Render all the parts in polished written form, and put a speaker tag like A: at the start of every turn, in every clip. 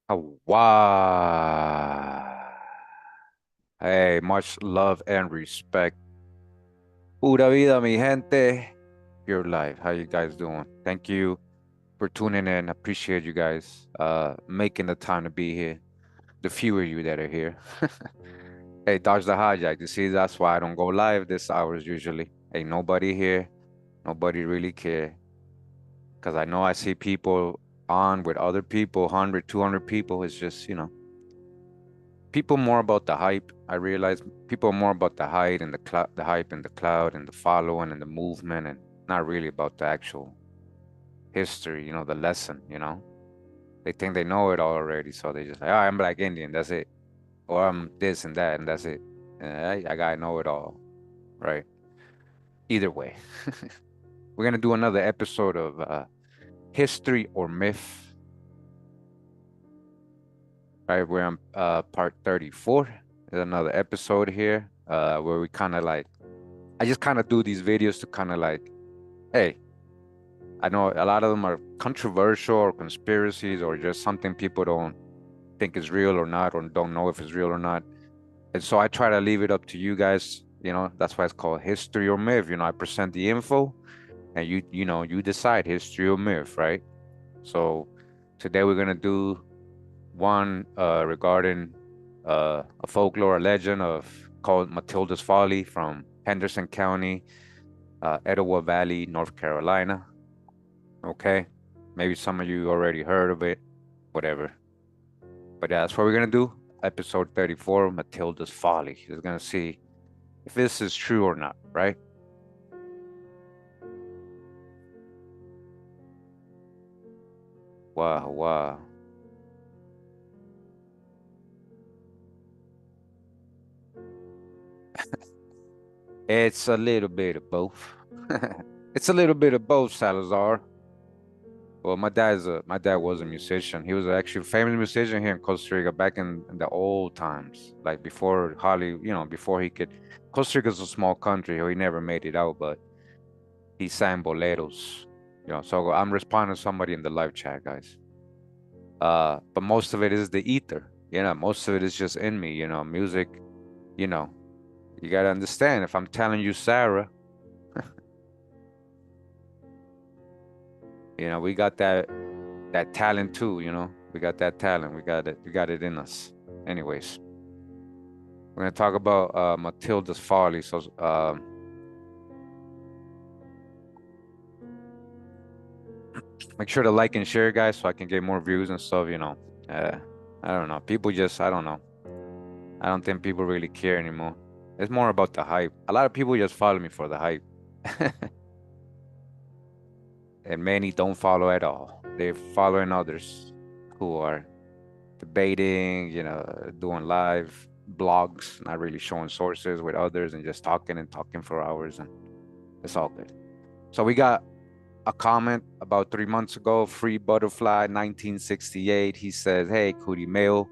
A: Wow. Hey, much love and respect. Pura vida, mi gente. Your life. How you guys doing? Thank you for tuning in. Appreciate you guys making the time to be here. The few of you that are here. Hey, dodge the hijack. You see, that's why I don't go live this hours usually. Ain't nobody here. Nobody really care. Because I know I see people on with other people, 100, 200 people. It's just, people more about the hype. I realize people are more about the hype and the hype and the cloud and the following and the movement, and not really about the actual history, the lesson. They think they know it all already, so they just like, oh, I'm Black Indian, that's it, or I'm this and that, and that's it. And I gotta know it all, right? Either way, we're gonna do another episode of history or myth. Right, we're on part 34. There's another episode here where we kind of like I just kind of do these videos to kind of like, hey, I know a lot of them are controversial or conspiracies or just something people don't think is real or not, or don't know if it's real or not. And so I try to leave it up to you guys. That's why it's called history or myth. I present the info and you decide history or myth, right? So today we're gonna do one regarding a folklore, a legend of called Matilda's Folly from Henderson County, Etowah Valley, North Carolina. Okay, maybe some of you already heard of it, whatever. But yeah, that's what we're gonna do. Episode 34, Matilda's Folly. We're gonna see if this is true or not, right? Wow, wow. It's a little bit of both. It's a little bit of both, Salazar. Well, my dad was a musician. He was actually a famous musician here in Costa Rica back in the old times, like before Holly, before he could. Costa Rica's a small country, so he never made it out, but he sang boleros. So I'm responding to somebody in the live chat, guys. But most of it is the ether. Most of it is just in me. Music. You know, you gotta understand. If I'm telling you, Sarah, we got that talent too. We got that talent. We got it. We got it in us. Anyways, we're gonna talk about Matilda's Folly. So make sure to like and share, guys, so I can get more views and stuff. I don't know. People just, I don't know. I don't think people really care anymore. It's more about the hype. A lot of people just follow me for the hype, and many don't follow at all. They're following others who are debating, doing live blogs, not really showing sources with others and just talking and talking for hours, and it's all good. So we got a comment about 3 months ago, Free Butterfly 1968. He says, hey, Kurimeo,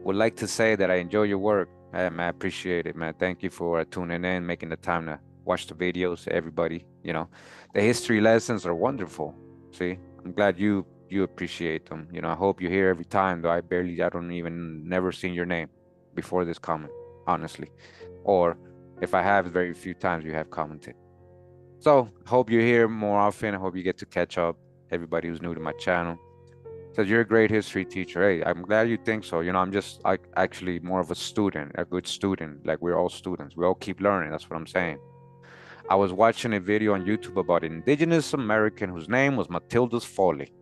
A: would like to say that I enjoy your work. Hey, man, I appreciate it, man. Thank you for tuning in, making the time to watch the videos, everybody. The history lessons are wonderful. See, I'm glad you appreciate them. I hope you're here every time, though I don't even never seen your name before this comment, honestly. Or if I have, very few times you have commented. So hope you're here more often. I hope you get to catch up. Everybody who's new to my channel says you're a great history teacher. Hey, I'm glad you think so. I'm just like actually more of a student, a good student. Like we're all students. We all keep learning. That's what I'm saying. I was watching a video on YouTube about an indigenous American whose name was Matilda's Folly.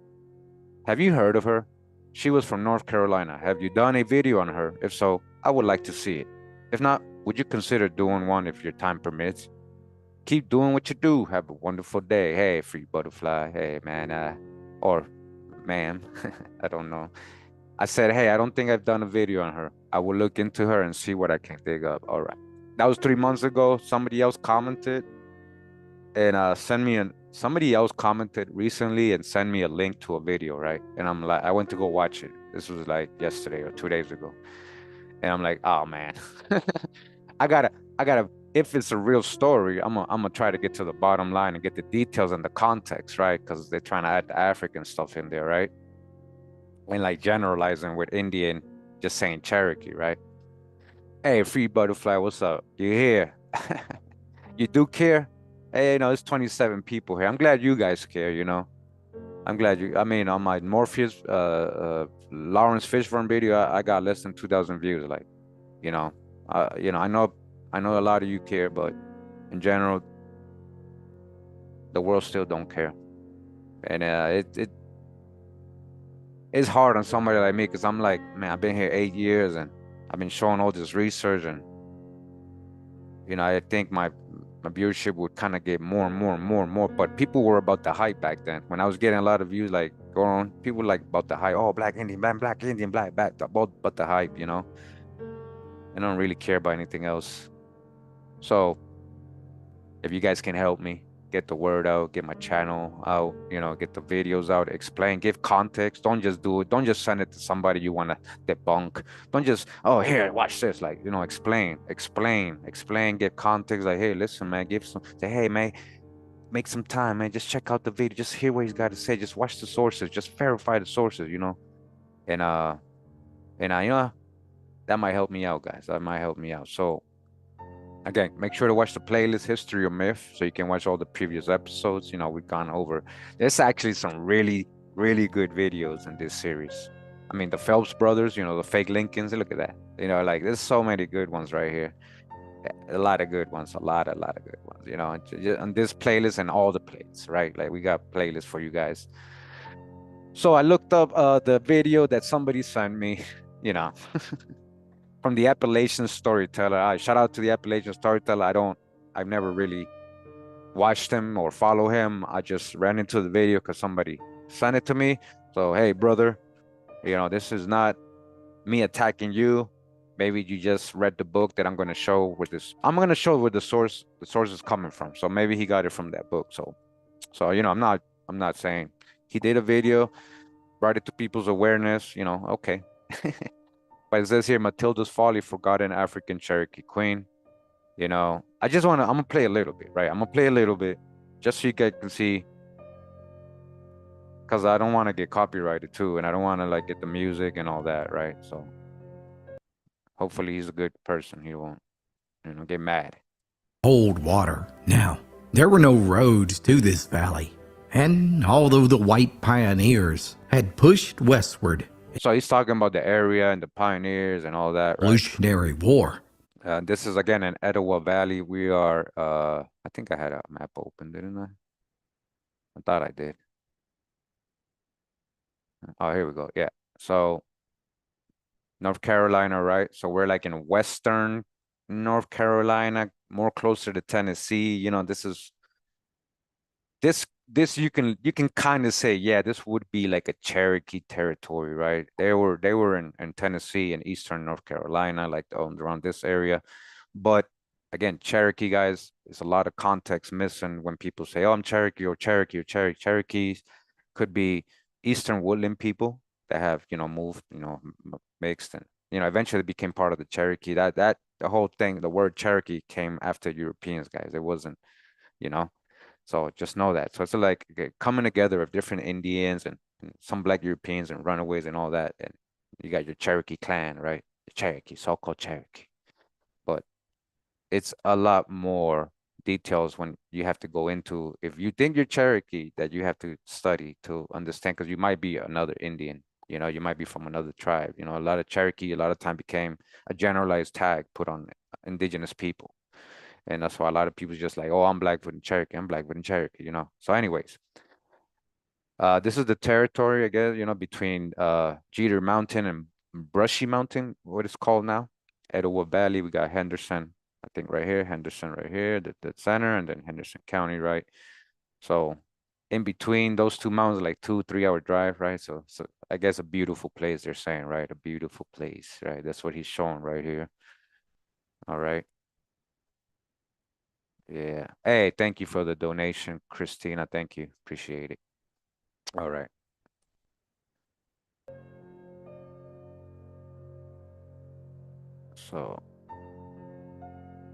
A: Have you heard of her? She was from North Carolina. Have you done a video on her? If so, I would like to see it. If not, would you consider doing one if your time permits? Keep doing what you do. Have a wonderful day. Hey, free butterfly. Hey, man. Or ma'am. I don't know. I said, hey, I don't think I've done a video on her. I will look into her and see what I can dig up. All right. That was 3 months ago. Somebody else commented and somebody else commented recently and sent me a link to a video, right? And I'm like, I went to go watch it. This was like yesterday or 2 days ago. And I'm like, oh man. I gotta if it's a real story, I'm gonna try to get to the bottom line and get the details and the context, right? Because they're trying to add the African stuff in there, right? and like generalizing with Indian, just saying Cherokee, right? Hey, free butterfly, what's up? You here? You do care? Hey, it's 27 people here. I'm glad you guys care. I'm glad I mean, on my Morpheus, Lawrence Fishburne video, I got less than 2,000 views. Like, you know, I know a lot of you care, but in general, the world still don't care. And it's hard on somebody like me because I'm like, man, I've been here 8 years and I've been showing all this research, and I think my viewership would kind of get more and more and more and more. But people were about the hype back then. When I was getting a lot of views, like going on, people like about the hype. Oh, Black Indian, Black Indian, Black, about the hype. I don't really care about anything else. So if you guys can help me get the word out, get my channel out, get the videos out, explain, give context. Don't just do it. Don't just send it to somebody you want to debunk. Don't just, oh, here, watch this. Like, explain, give context. Like, hey, listen, man, say, hey, man, make some time, man. Just check out the video. Just hear what he's got to say. Just watch the sources. Just verify the sources. And, that might help me out, guys. That might help me out. So, again, make sure to watch the playlist History of Myth so you can watch all the previous episodes. We've gone over. There's actually some really, really good videos in this series. I mean, the Phelps brothers, the fake Lincolns. Look at that. Like there's so many good ones right here. A lot of good ones. A lot of good ones. On this playlist and all the playlists, right? Like we got playlists for you guys. So I looked up the video that somebody sent me. You know, from the Appalachian Storyteller. Shout out to the Appalachian Storyteller. I've never really watched him or follow him. I just ran into the video because somebody sent it to me. So, hey, brother, this is not me attacking you. Maybe you just read the book that I'm going to show with this. I'm going to show where the source is coming from. So maybe he got it from that book. So, I'm not saying he did a video, brought it to people's awareness, okay. But it says here, Matilda's Folly, Forgotten African Cherokee Queen. I'm gonna play a little bit, right? I'm gonna play a little bit just so you guys can see, because I don't want to get copyrighted too, and I don't want to like get the music and all that, right? So hopefully he's a good person. He won't, get mad.
B: Cold water. Now, there were no roads to this valley, and although the white pioneers had pushed westward,
A: So he's talking about the area and the pioneers and all that, right?
B: Revolutionary War.
A: This is again in Etowah Valley. We are, I think I had a map open, didn't I? I thought I did. Oh, here we go. Yeah. So North Carolina, right? So we're like in western North Carolina, more closer to Tennessee. This you can kind of say, yeah, this would be like a Cherokee territory, right? They were in Tennessee and eastern North Carolina, like around this area. But again, Cherokee, guys, there's a lot of context missing when people say, oh, I'm Cherokee or Cherokee or Cherokee. Cherokees could be Eastern woodland people that have, moved, mixed and, eventually became part of the Cherokee. That the whole thing, the word Cherokee came after Europeans, guys. It wasn't, you know. So just know that. So it's like coming together of different Indians and some Black Europeans and runaways and all that. And you got your Cherokee clan, right? The Cherokee, so-called Cherokee. But it's a lot more details when you have to go into, if you think you're Cherokee, that you have to study to understand, because you might be another Indian, you might be from another tribe. A lot of Cherokee a lot of time became a generalized tag put on indigenous people. And that's why a lot of people just like, oh, I'm Blackfoot and Cherokee, I'm Blackfoot and Cherokee. So anyways, this is the territory, I guess, between Jeter Mountain and Brushy Mountain, what it's called now. Etowah Valley, we got Henderson, I think Henderson right here, the center, and then Henderson County, right? So in between those two mountains, like 2-3 hour drive, right? So I guess a beautiful place, they're saying, right? A beautiful place, right? That's what he's showing right here. All right. Yeah. Hey, thank you for the donation, Christina. Thank you. Appreciate it. All right. So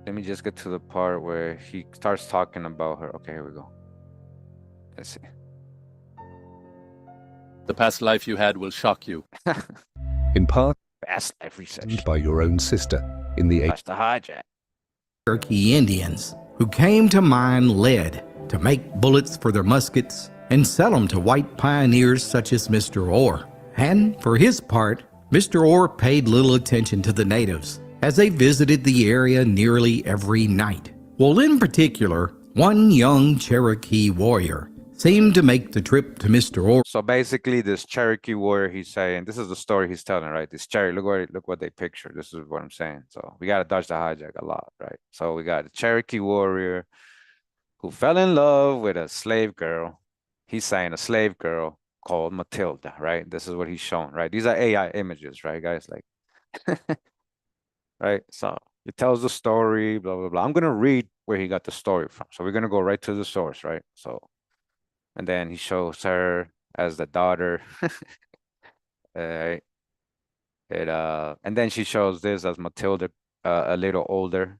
A: let me just get to the part where he starts talking about her. Okay, here we go. Let's see.
C: The past life you had will shock you.
D: In part
A: Past life research.
D: by your own sister in the
A: That's the hijack.
B: Cherokee Indians who came to mine lead to make bullets for their muskets and sell them to white pioneers such as Mr. Orr. And for his part, Mr. Orr paid little attention to the natives as they visited the area nearly every night. Well, in particular, one young Cherokee warrior seemed to make the trip to Mr. Orr.
A: So basically, this Cherokee warrior, he's saying, this is the story he's telling, right? This Cherokee, look what they picture. This is what I'm saying. So we got to dodge the hijack a lot, right? So we got a Cherokee warrior who fell in love with a slave girl. He's saying a slave girl called Matilda, right? This is what he's showing, right? These are AI images, right, guys? Like, right? So it tells the story, blah, blah, blah. I'm going to read where he got the story from. So we're going to go right to the source, right? So, and then he shows her as the daughter. Right? And then she shows this as Matilda, a little older.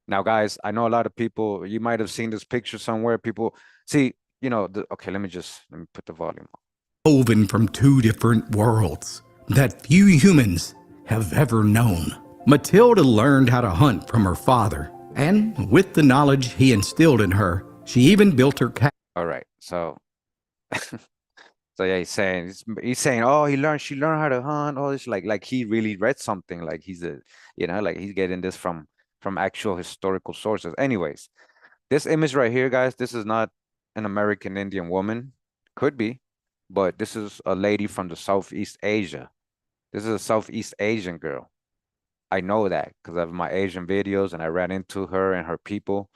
A: Now, guys, I know a lot of people, you might have seen this picture somewhere. People see, okay, let me put the volume on.
B: Woven from two different worlds that few humans have ever known. Matilda learned how to hunt from her father, and with the knowledge he instilled in her, she even built her cabin.
A: All right, so so yeah, he's saying, oh, she learned how to hunt, all this, like he really read something, like he's like he's getting this from actual historical sources. Anyways, this image right here, guys, this is not an American Indian woman, could be, but this is a lady from the Southeast Asia. This is a Southeast Asian girl. I know that because of my Asian videos, and I ran into her and her people.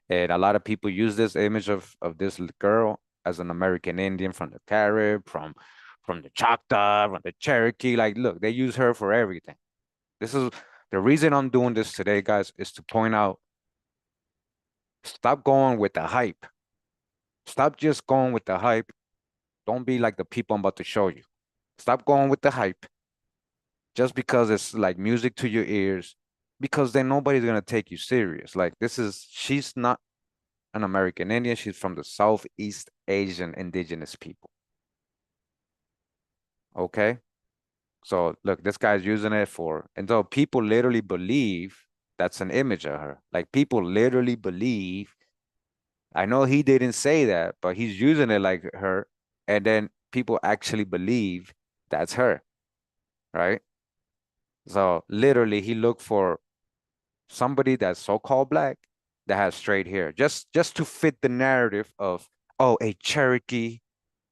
A: And a lot of people use this image of this girl as an American Indian from the Carib, from the Choctaw, from the Cherokee. Like, look, they use her for everything. This is the reason I'm doing this today, guys, is to point out, stop going with the hype. Stop just going with the hype. Don't be like the people I'm about to show you. Stop going with the hype just because it's like music to your ears, because then nobody's going to take you serious. Like, she's not an American Indian. She's from the Southeast Asian indigenous people. Okay? So look, this guy's using it and so people literally believe that's an image of her. Like, people literally believe, I know he didn't say that, but he's using it like her, and then people actually believe that's her, right? So literally he looked for somebody that's so-called black that has straight hair, just to fit the narrative of, oh, a Cherokee,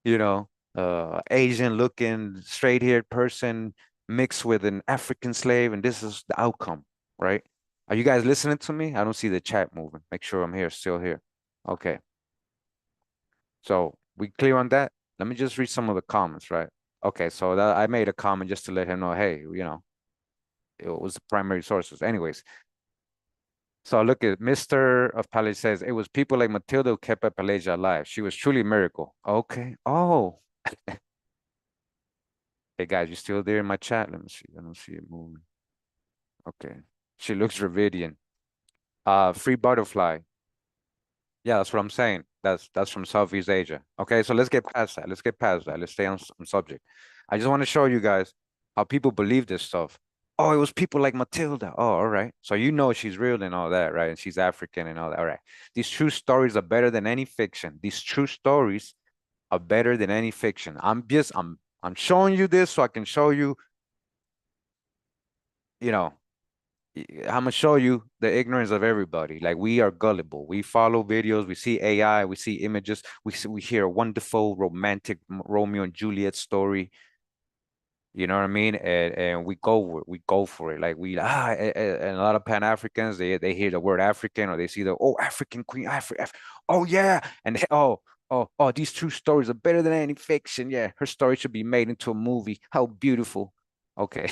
A: Asian looking straight haired person mixed with an African slave, and this is the outcome, right? Are you guys listening to me? I don't see the chat moving. Make sure I'm still here. Okay. So we clear on that? Let me just read some of the comments, right? Okay, so I made a comment just to let him know, hey, it was the primary sources. Anyways, so look at Mr. of Palace says, it was people like Matilda who kept Appalachia alive. She was truly a miracle. Okay. Oh. Hey, guys, you still there in my chat? Let me see. I don't see it moving. Okay. She looks Dravidian. Free Butterfly. Yeah, that's what I'm saying. That's from Southeast Asia. Okay, so let's get past that. Let's stay on subject. I just want to show you guys how people believe this stuff. Oh, it was people like Matilda. Oh, all right. So she's real and all that, right? And she's African and all that. All right. These true stories are better than any fiction. These true stories are better than any fiction. I'm showing you this so I can show you, I'm gonna show you the ignorance of everybody. Like, we are gullible. We follow videos, we see AI, we see images, we hear a wonderful romantic Romeo and Juliet story. You know what I mean? And we go for it. Like, and a lot of Pan-Africans, they hear the word African, or they see African queen, oh yeah, and these true stories are better than any fiction. Yeah, her story should be made into a movie. How beautiful. Okay.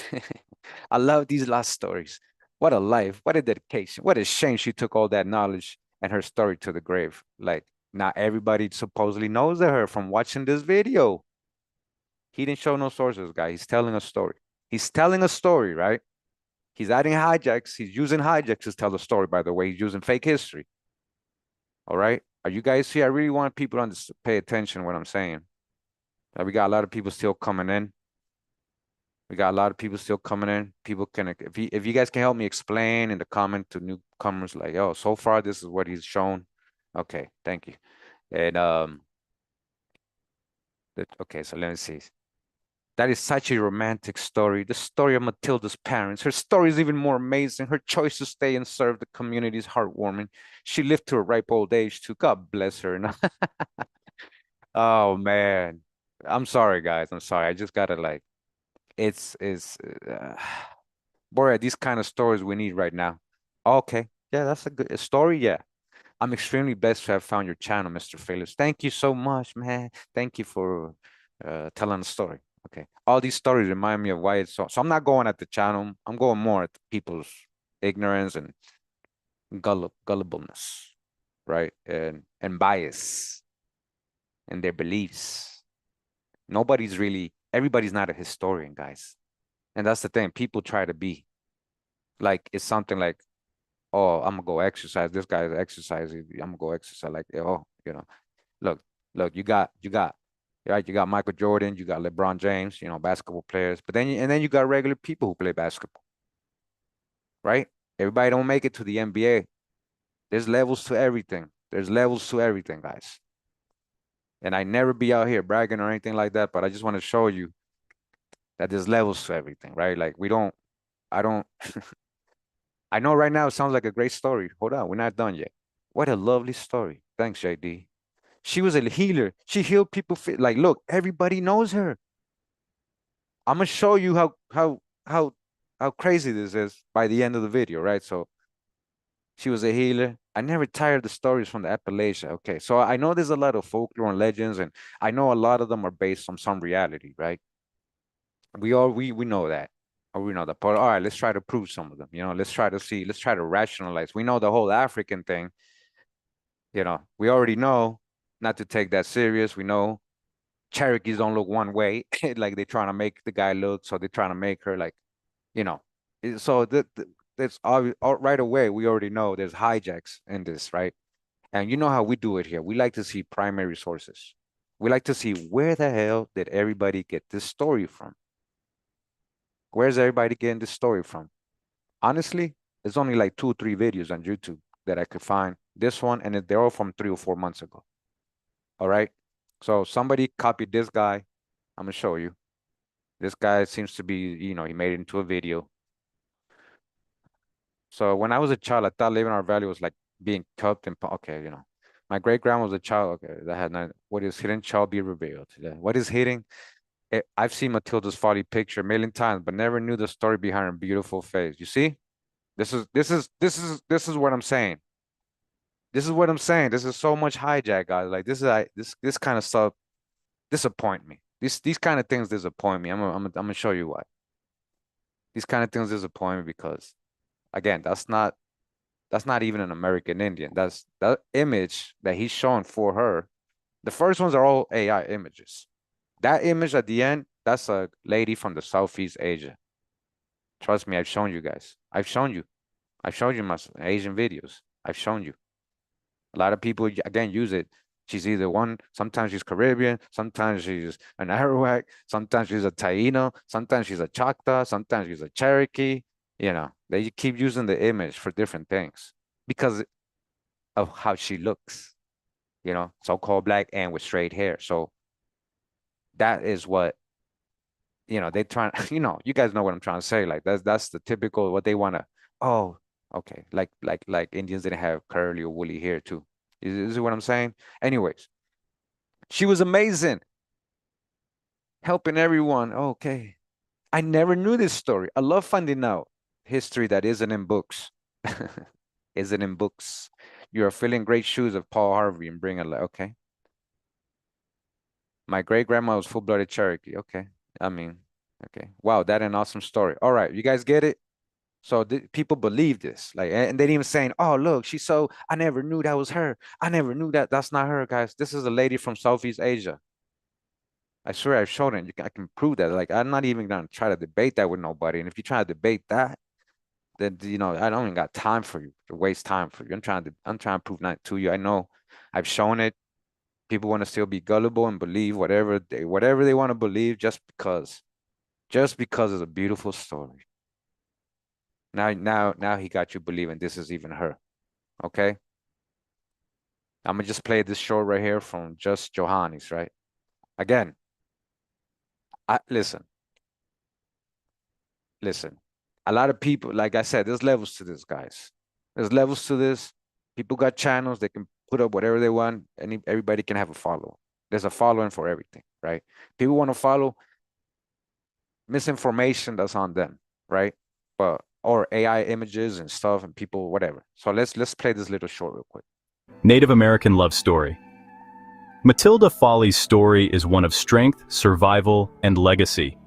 A: I love these last stories. What a life, what a dedication. What a shame she took all that knowledge and her story to the grave. Like, not everybody supposedly knows her from watching this video. He didn't show no sources, guy. He's telling a story. He's telling a story, right? He's adding hijacks. He's using hijacks to tell the story, by the way. He's using fake history. All right? Are you guys here? I really want people to pay attention to what I'm saying. We got a lot of people still coming in. We got a lot of people still coming in. People can, if you guys can help me explain in the comment to newcomers, like, oh, so far this is what he's shown. Okay, thank you. And okay, so let me see. That is such a romantic story. The story of Matilda's parents. Her story is even more amazing. Her choice to stay and serve the community is heartwarming. She lived to a ripe old age too. God bless her. Oh man, I'm sorry, guys. I'm sorry. I just gotta like, it's, boy, these kind of stories we need right now. Okay, yeah, that's a good story. Yeah, I'm extremely blessed to have found your channel, Mr. Phillips. Thank you so much, man. Thank you for telling the story. Okay, all these stories remind me of why it's so. So I'm not going at the channel. I'm going more at the people's ignorance and gullibleness, right? And bias and their beliefs. Everybody's not a historian, guys. And that's the thing. People try to be like, it's something like, oh, I'm gonna go exercise. This guy's exercising. I'm gonna go exercise. Like, oh, look, look, right? You got Michael Jordan, you got LeBron James, basketball players. But then you got regular people who play basketball, right? Everybody don't make it to the NBA. There's levels to everything. There's levels to everything, guys. And I never be out here bragging or anything like that, but I just want to show you that there's levels to everything, right? Like I don't, I know right now it sounds like a great story. Hold on, we're not done yet. What a lovely story. Thanks, JD. She was a healer. She healed people. Like, look, everybody knows her. I'm gonna show you how crazy this is by the end of the video, right? So she was a healer. I never tired the stories from the Appalachia. Okay, so I know there's a lot of folklore and legends, and I know a lot of them are based on some reality, right? We know that. Or we know that. But all right, let's try to prove some of them. Let's try to see, let's try to rationalize. We know the whole African thing, we already know not to take that serious. We know Cherokees don't look one way, like they're trying to make the guy look, so they're trying to make her like, you know. So that's right away. We already know there's hijacks in this, right? And you know how we do it here. We like to see primary sources. We like to see where the hell did everybody get this story from? Where's everybody getting this story from? Honestly, there's only like 2 or 3 videos on YouTube that I could find. This one, and they're all from 3 or 4 months ago. All right. So somebody copied this guy. I'm gonna show you. This guy seems to be, he made it into a video. So when I was a child, I thought living our valley was like being cupped and okay, my great grandma was a child. Okay, that had not, what is hidden shall be revealed. Yeah. What is hidden? I've seen Matilda's Folly picture a million times, but never knew the story behind her beautiful face. You see, this is what I'm saying. This is what I'm saying. This is so much hijack, guys. Like this kind of stuff disappoint me. These kind of things disappoint me. I'm gonna show you why. These kind of things disappoint me because, again, that's not even an American Indian. That's that image that he's showing for her. The first ones are all AI images. That image at the end, that's a lady from the Southeast Asia. Trust me, I've shown you guys. I've shown you. I've shown you my Asian videos. I've shown you. A lot of people again use it. She's either one, sometimes she's Caribbean, sometimes she's an Arawak, sometimes she's a Taino, sometimes she's a Choctaw, sometimes she's a Cherokee. They keep using the image for different things because of how she looks, so-called black and with straight hair. So that is what, they trying, you guys know what I'm trying to say. Like that's the typical what they want to, oh, okay. Like Indians didn't have curly or woolly hair too. Is what I'm saying? Anyways, she was amazing, helping everyone. Okay. I never knew this story. I love finding out history that isn't in books. Isn't in books. You are filling great shoes of Paul Harvey and bring it like, okay. My great grandma was full-blooded Cherokee. Okay. I mean, okay. Wow, that an awesome story. All right, you guys get it? So people believe this, like, and they're even saying, "Oh, look, I never knew that was her. I never knew that. That's not her, guys. This is a lady from Southeast Asia. I swear I've shown it. I can prove that. Like, I'm not even gonna try to debate that with nobody. And if you try to debate that, then I don't even got time for you to waste time for you. I'm trying to prove that to you. I know I've shown it. People want to still be gullible and believe whatever they want to believe just because it's a beautiful story. Now he got you believing this is even her. Okay? I'm gonna just play this short right here from Just Johannes, right? Again, listen, listen. A lot of people, like I said, there's levels to this, guys. There's levels to this. People got channels, they can put up whatever they want, and everybody can have a follow. There's a following for everything, right? People want to follow misinformation, that's on them, right? But or AI images and stuff and people, whatever. So let's play this little short real quick.
E: Native American love story. Matilda Folly's story is one of strength, survival, and legacy.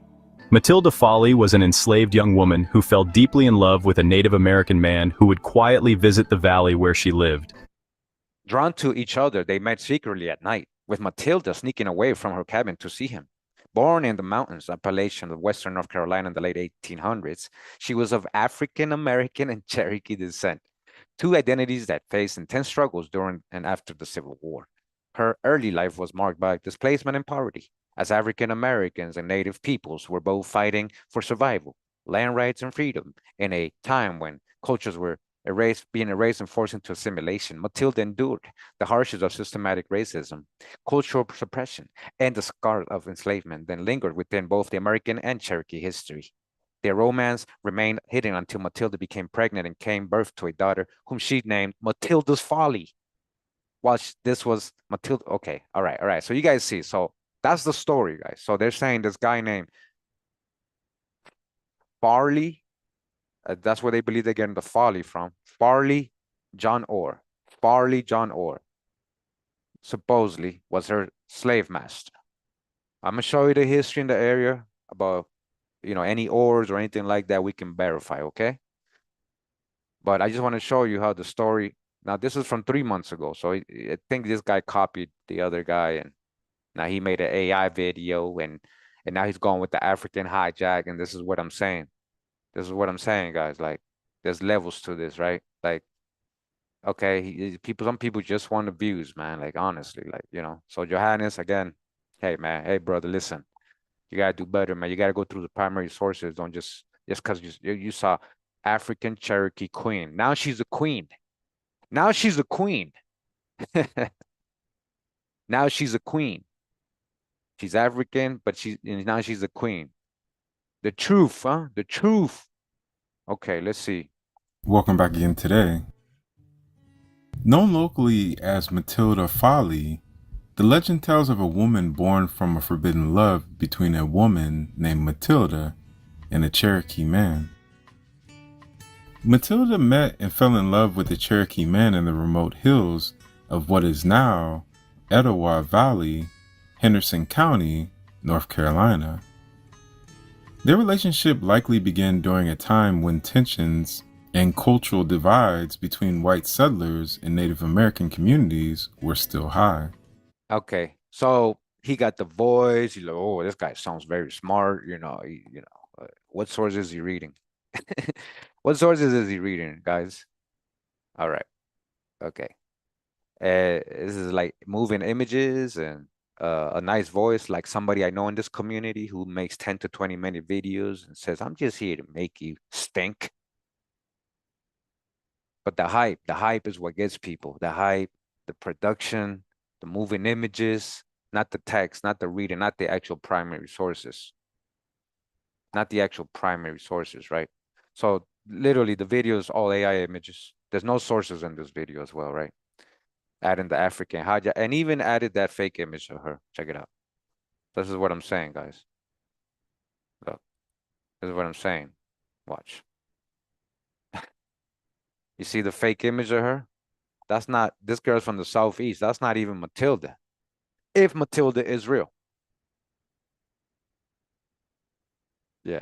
E: Matilda Folly was an enslaved young woman who fell deeply in love with a Native American man who would quietly visit the valley where she lived.
A: Drawn to each other, they met secretly at night, with Matilda sneaking away from her cabin to see him. Born in the mountains, Appalachian of western North Carolina in the late 1800s, she was of African American and Cherokee descent, two identities that faced intense struggles during and after the Civil War. Her early life was marked by displacement and poverty, as African Americans and Native peoples were both fighting for survival, land rights, and freedom in a time when cultures were being erased and forced into assimilation. Matilda endured the hardships of systematic racism, cultural suppression, and the scars of enslavement that lingered within both the American and Cherokee history. Their romance remained hidden until Matilda became pregnant and gave birth to a daughter whom she named Matilda's Folly. While this was Matilda, okay, all right. So you guys see, so that's the story, guys. So they're saying this guy named Farley, that's where they believe they're getting the Folly from. Farley John Orr. Farley John Orr supposedly was her slave master. I'm gonna show you the history in the area about, any ores or anything like that we can verify, okay? But I just want to show you how the story, now this is from 3 months ago, so I think this guy copied the other guy, and now he made an AI video, and now he's going with the African hijack, and this is what I'm saying. This is what I'm saying, guys. Like, there's levels to this, right? Like, okay, some people just want the views, man. Like, honestly, like, So Johannes, again, hey, man, hey, brother, listen. You gotta do better, man. You gotta go through the primary sources. Don't just because you saw African Cherokee queen. Now she's a queen. Now she's a queen. Now she's a queen. She's African, but now she's a queen. The truth, huh? The truth. Okay, let's see.
F: Welcome back again today. Known locally as Matilda Folly, the legend tells of a woman born from a forbidden love between a woman named Matilda and a Cherokee man. Matilda met and fell in love with a Cherokee man in the remote hills of what is now Etowah Valley, Henderson County, North Carolina. Their relationship likely began during a time when tensions and cultural divides between white settlers and Native American communities were still high.
A: Okay, so he got the voice. He's like, oh, this guy sounds very smart. What source is he reading? What sources is he reading, guys? All right, okay. This is like moving images and a nice voice, like somebody I know in this community who makes 10 to 20-minute videos and says, I'm just here to make you stink. But the hype is what gets people. The hype, the production, the moving images, not the text, not the reading, not the actual primary sources. Not the actual primary sources, right? So literally the video is all AI images. There's no sources in this video as well, right? Adding the African hijack and even added that fake image of her. Check it out. This is what I'm saying, guys. Look, this is what I'm saying. Watch. You see the fake image of her? That's not, this girl's from the Southeast. That's not even Matilda. If Matilda is real. Yeah.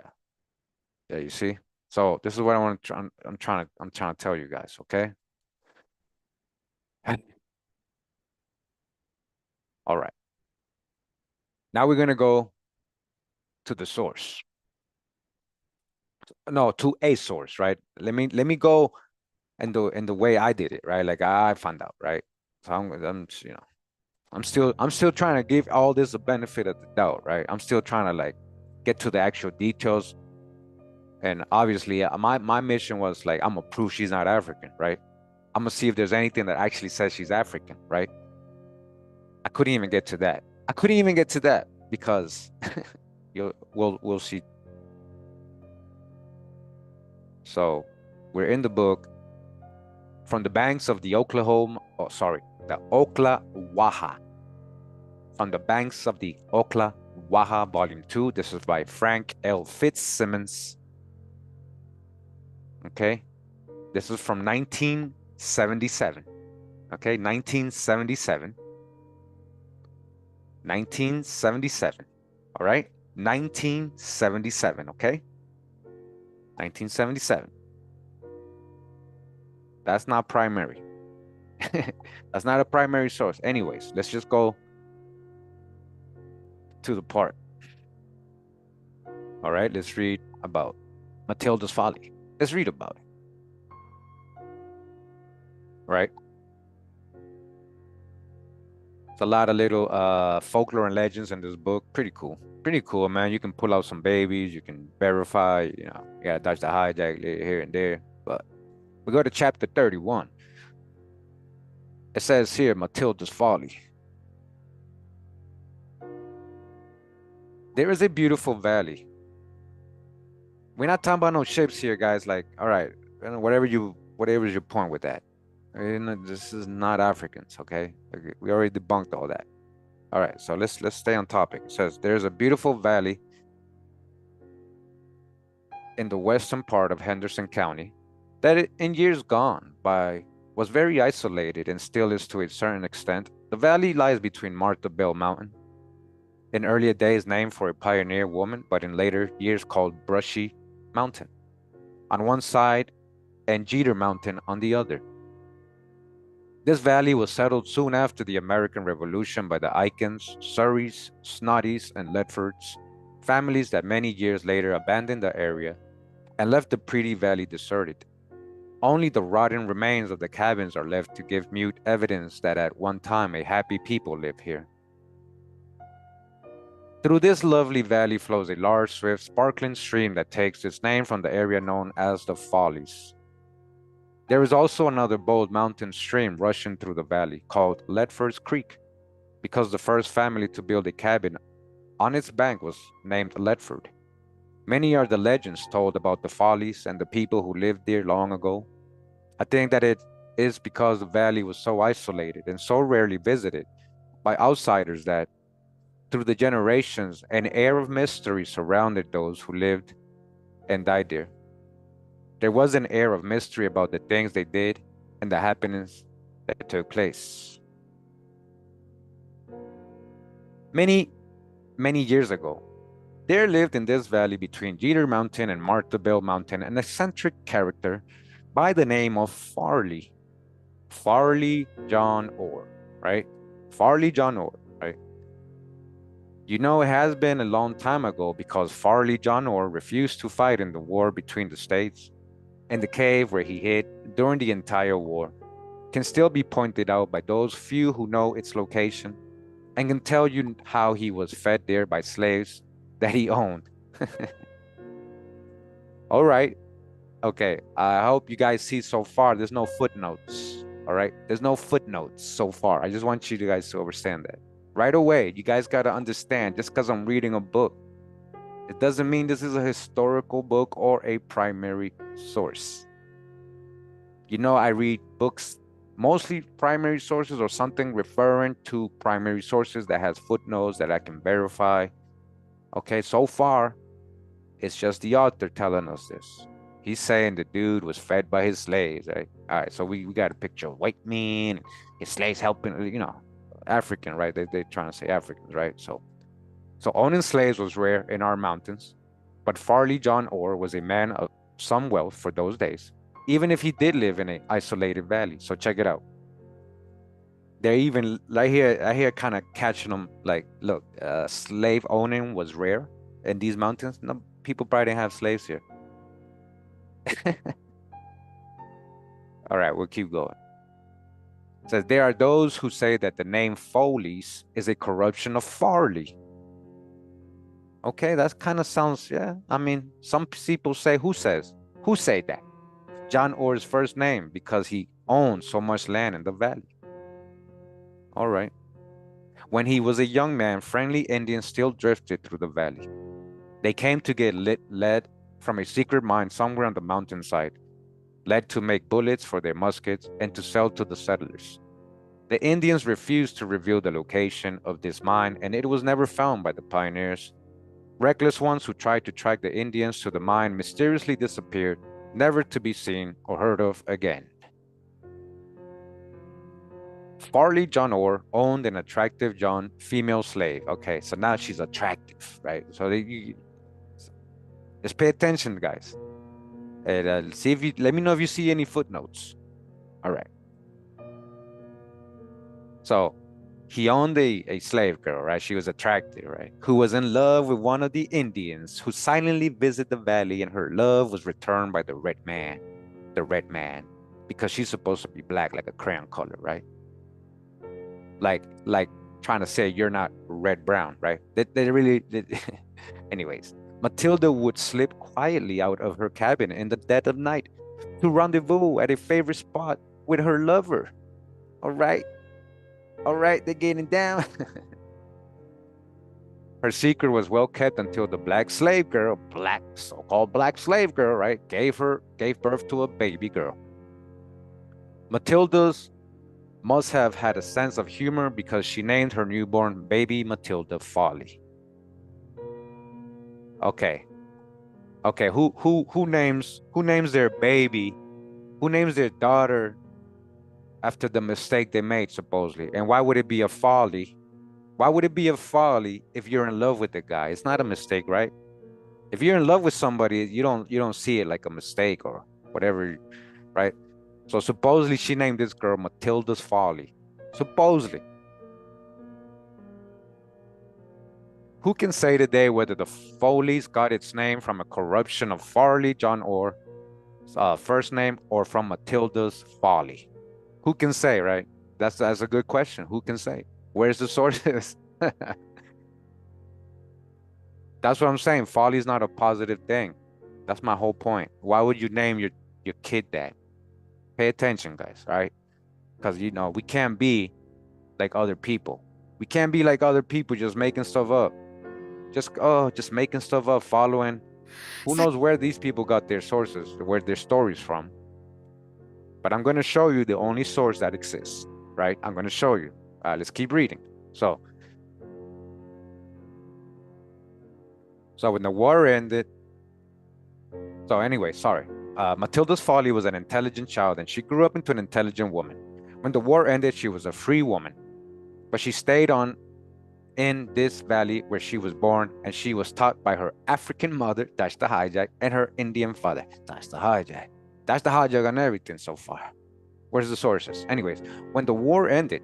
A: Yeah, you see? So this is what I want to I'm trying to tell you guys, okay? All right. Now we're gonna go to the source. No, to a source, right? Let me go in the way I did it, right? Like I found out, right? So I'm I'm still trying to give all this a benefit of the doubt, right? I'm still trying to like get to the actual details. And obviously, my mission was like, I'm gonna prove she's not African, right? I'm gonna see if there's anything that actually says she's African, right? I couldn't even get to that. I couldn't even get to that because we'll see. So we're in the book from the banks of the Oklahoma. Oh, sorry, the Ocklawaha. From the banks of the Ocklawaha, Volume 2. This is by Frank L. Fitzsimmons. Okay, this is from 1977. Okay, 1977. 1977. All right, 1977. Okay, 1977. That's not primary. That's not a primary source. Anyways, let's just go to the part. All right, let's read about Matilda's Folly. Let's read about it. Right? It's a lot of little folklore and legends in this book. Pretty cool. Pretty cool, man. You can pull out some babies. You can verify. You gotta dodge the hijack here and there. But we go to chapter 31. It says here, Matilda's Folly. There is a beautiful valley. We're not talking about no ships here, guys. Like, all right, whatever is your point with that. This is not Africans, okay? We already debunked all that. All right, so let's stay on topic. It says there's a beautiful valley in the western part of Henderson County that in years gone by was very isolated and still is to a certain extent. The valley lies between Martha Mountain, in earlier days named for a pioneer woman, but in later years called Brushy Mountain on one side and Jeter Mountain on the other. This valley was settled soon after the American Revolution by the Aikens, Surreys, Snoddies, and Ledfords, families that many years later abandoned the area and left the pretty valley deserted. Only the rotten remains of the cabins are left to give mute evidence that at one time a happy people lived here. Through this lovely valley flows a large, swift, sparkling stream that takes its name from the area known as the Follies. There is also another bold mountain stream rushing through the valley called Ledford's Creek, because the first family to build a cabin on its bank was named Ledford. Many are the legends told about the Follies and the people who lived there long ago. I think that it is because the valley was so isolated and so rarely visited by outsiders that through the generations, an air of mystery surrounded those who lived and died there. There was an air of mystery about the things they did and the happenings that took place. Many years ago, there lived in this valley between Jeter Mountain and Martha Mountain an eccentric character by the name of Farley. Farley John Orr, right? Farley John Orr, right? You know, it has been a long time ago because Farley John Orr refused to fight in the war between the states. And the cave where he hid during the entire war can still be pointed out by those few who know its location and can tell you how he was fed there by slaves that he owned. All right. Okay. I hope you guys see so far there's no footnotes. All right. There's no footnotes so far. I just want you guys to understand that. Right away, you guys got to understand, just because I'm reading a book, it doesn't mean this is a historical book or a primary source. You know, I read books, mostly primary sources or something referring to primary sources that has footnotes that I can verify. Okay, so far, it's just the author telling us this. He's saying the dude was fed by his slaves, right? All right, so we got a picture of white men, his slaves helping, African, right? They're trying to say Africans, right? So owning slaves was rare in our mountains, but Farley John Orr was a man of some wealth for those days, even if he did live in an isolated valley. So check it out. They're even I hear kind of catching them like, look, slave owning was rare in these mountains. No, people probably didn't have slaves here. All right, we'll keep going. says there are those who say that the name Follies is a corruption of Farley. Okay, that kind of sounds, yeah. I mean, some people say, who says? Who say that? John Orr's first name because he owned so much land in the valley. All right. When he was a young man, friendly Indians still drifted through the valley. They came to get lead from a secret mine somewhere on the mountainside, lead to make bullets for their muskets and to sell to the settlers. The Indians refused to reveal the location of this mine, and it was never found by the pioneers. Reckless ones who tried to track the Indians to the mine mysteriously disappeared, never to be seen or heard of again. Farley John Orr owned an attractive young female slave. Okay, so now she's attractive, right? So just pay attention, guys. And see if you let me know if you see any footnotes. All right. So he owned a slave girl, right? She was attractive, right? Who was in love with one of the Indians who silently visited the valley, and her love was returned by the red man, because she's supposed to be black, like a crayon color, right? Like trying to say you're not red brown, right? They really did. Anyways, Matilda would slip quietly out of her cabin in the dead of night to rendezvous at a favorite spot with her lover. All right, they're getting down. Her secret was well kept until the so-called black slave girl, right, gave birth to a baby girl. Matilda's must have had a sense of humor because she named her newborn baby Matilda Folly. Okay. Who names their baby? Who names their daughter after the mistake they made, supposedly? And why would it be a folly? Why would it be a folly if you're in love with the guy? It's not a mistake, right? If you're in love with somebody, you don't see it like a mistake or whatever, right? So supposedly she named this girl Matilda's Folly. Supposedly. Who can say today whether the Follies got its name from a corruption of Farley John Orr, first name, or from Matilda's Folly? Who can say, right? That's a good question. Who can say? Where's the sources? That's what I'm saying. Folly is not a positive thing. That's my whole point. Why would you name your kid that? Pay attention, guys, right? Because, we can't be like other people. We can't be like other people just making stuff up. Just making stuff up, following. Who knows where these people got their sources, where their stories from. But I'm going to show you the only source that exists, right? I'm going to show you. Let's keep reading. So when the war ended, Matilda's Folly was an intelligent child, and she grew up into an intelligent woman. When the war ended, she was a free woman, but she stayed on in this valley where she was born, and she was taught by her African mother, that's the hijack, and her Indian father, that's the hijack. That's the hijack on everything so far. Where's the sources? Anyways, when the war ended,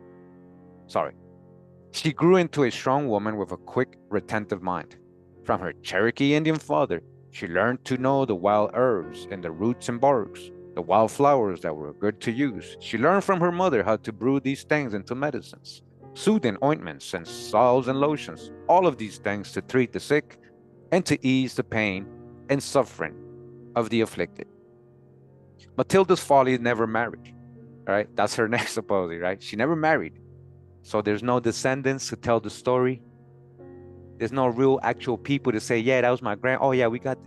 A: she grew into a strong woman with a quick, retentive mind. From her Cherokee Indian father, she learned to know the wild herbs and the roots and barks, the wild flowers that were good to use. She learned from her mother how to brew these things into medicines, soothing ointments and salves and lotions, all of these things to treat the sick and to ease the pain and suffering of the afflicted. Matilda's Folly never married, right? That's her name, supposedly, right? She never married. So there's no descendants to tell the story. There's no real actual people to say, yeah, that was my grand. Oh, yeah, we got.